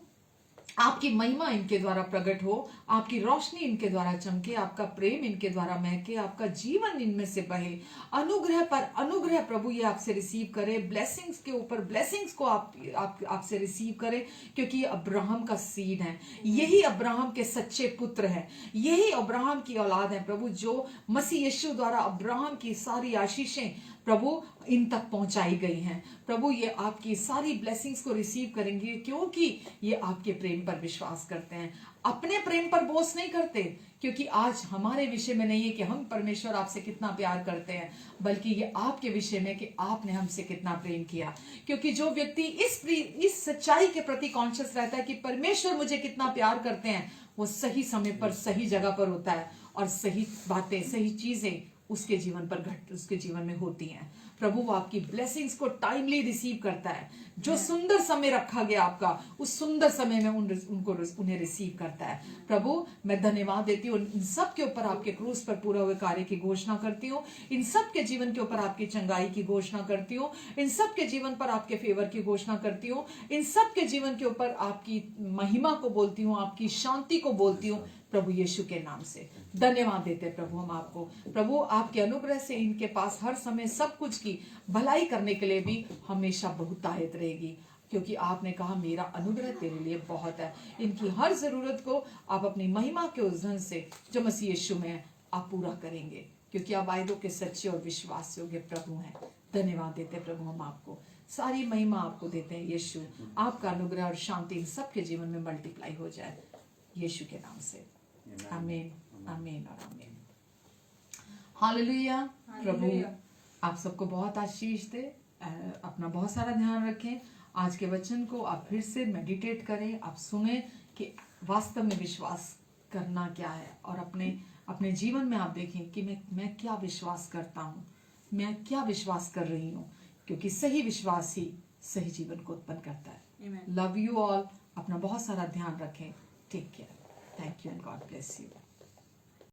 आपकी महिमा इनके द्वारा प्रकट हो, आपकी रोशनी इनके द्वारा चमके, आपका प्रेम इनके द्वारा महके, आपका जीवन इनमें से बहे। अनुग्रह पर अनुग्रह प्रभु ये आपसे रिसीव करे, ब्लेसिंग्स के ऊपर ब्लेसिंग्स को आपसे रिसीव करे, क्योंकि ये अब्राहम का सीड है, यही अब्राहम के सच्चे पुत्र है, यही अब्राहम की औलाद है प्रभु, जो मसीह यीशु द्वारा अब्राहम की सारी आशीषें प्रभु इन तक पहुंचाई गई हैं। प्रभु ये आपकी सारी ब्लेसिंग्स को रिसीव करेंगे, क्योंकि ये आपके प्रेम पर विश्वास करते हैं, अपने प्रेम पर बोझ नहीं करते। क्योंकि आज हमारे विषय में नहीं है कि हम परमेश्वर आपसे कितना प्यार करते हैं, बल्कि ये आपके विषय में कि आपने हमसे कितना प्रेम किया। क्योंकि जो व्यक्ति इस सच्चाई के प्रति कॉन्शियस रहता है कि परमेश्वर मुझे कितना प्यार करते हैं, वो सही समय पर सही जगह पर होता है और सही बातें, सही चीजें उसके जीवन में होती हैं। प्रभु वो आपकी ब्लेसिंग्स को टाइमली रिसीव करता है। जो सुंदर समय रखा गया आपका, उस सुंदर समय में उन्हें रिसीव करता है। प्रभु मैं धन्यवाद देती हूँ, इन सब के ऊपर आपके क्रूस पर पूरा हुए कार्य की घोषणा करती हूँ, इन सब के जीवन के ऊपर आपकी चंगाई की घोषणा करती हूँ, इन सब के जीवन पर आपके फेवर की घोषणा करती हूँ, इन सब के जीवन के ऊपर आपकी महिमा को बोलती हूँ, आपकी शांति को बोलती हूँ प्रभु यीशु के नाम से। धन्यवाद देते प्रभु हम आपको। प्रभु आपके अनुग्रह से इनके पास हर समय सब कुछ की भलाई करने के लिए भी हमेशा बहुतायत रहेगी, क्योंकि आपने कहा मेरा अनुग्रह तेरे लिए बहुत है। इनकी हर जरूरत को आप अपनी महिमा के उस धन से जो मसीह यीशु में आप पूरा करेंगे, क्योंकि आप वायदों के सच्चे और विश्वास योग्य प्रभु हैं। धन्यवाद देते प्रभु हम आपको, सारी महिमा आपको देते हैं यीशु। आपका अनुग्रह और शांति इन सबके जीवन में मल्टीप्लाई हो जाए यीशु के नाम से। आमीन, आमीन और आमीन। हालेलुया। प्रभु आप सबको बहुत आशीष दे। अपना बहुत सारा ध्यान रखें। आज के वचन को आप फिर से मेडिटेट करें, आप सुने कि वास्तव में विश्वास करना क्या है, और अपने जीवन में आप देखें कि मैं क्या विश्वास करता हूँ, मैं क्या विश्वास कर रही हूँ, क्योंकि सही विश्वास ही सही जीवन को उत्पन्न करता है। Love you all. अपना बहुत सारा ध्यान रखें। Take care. Thank you and God bless you.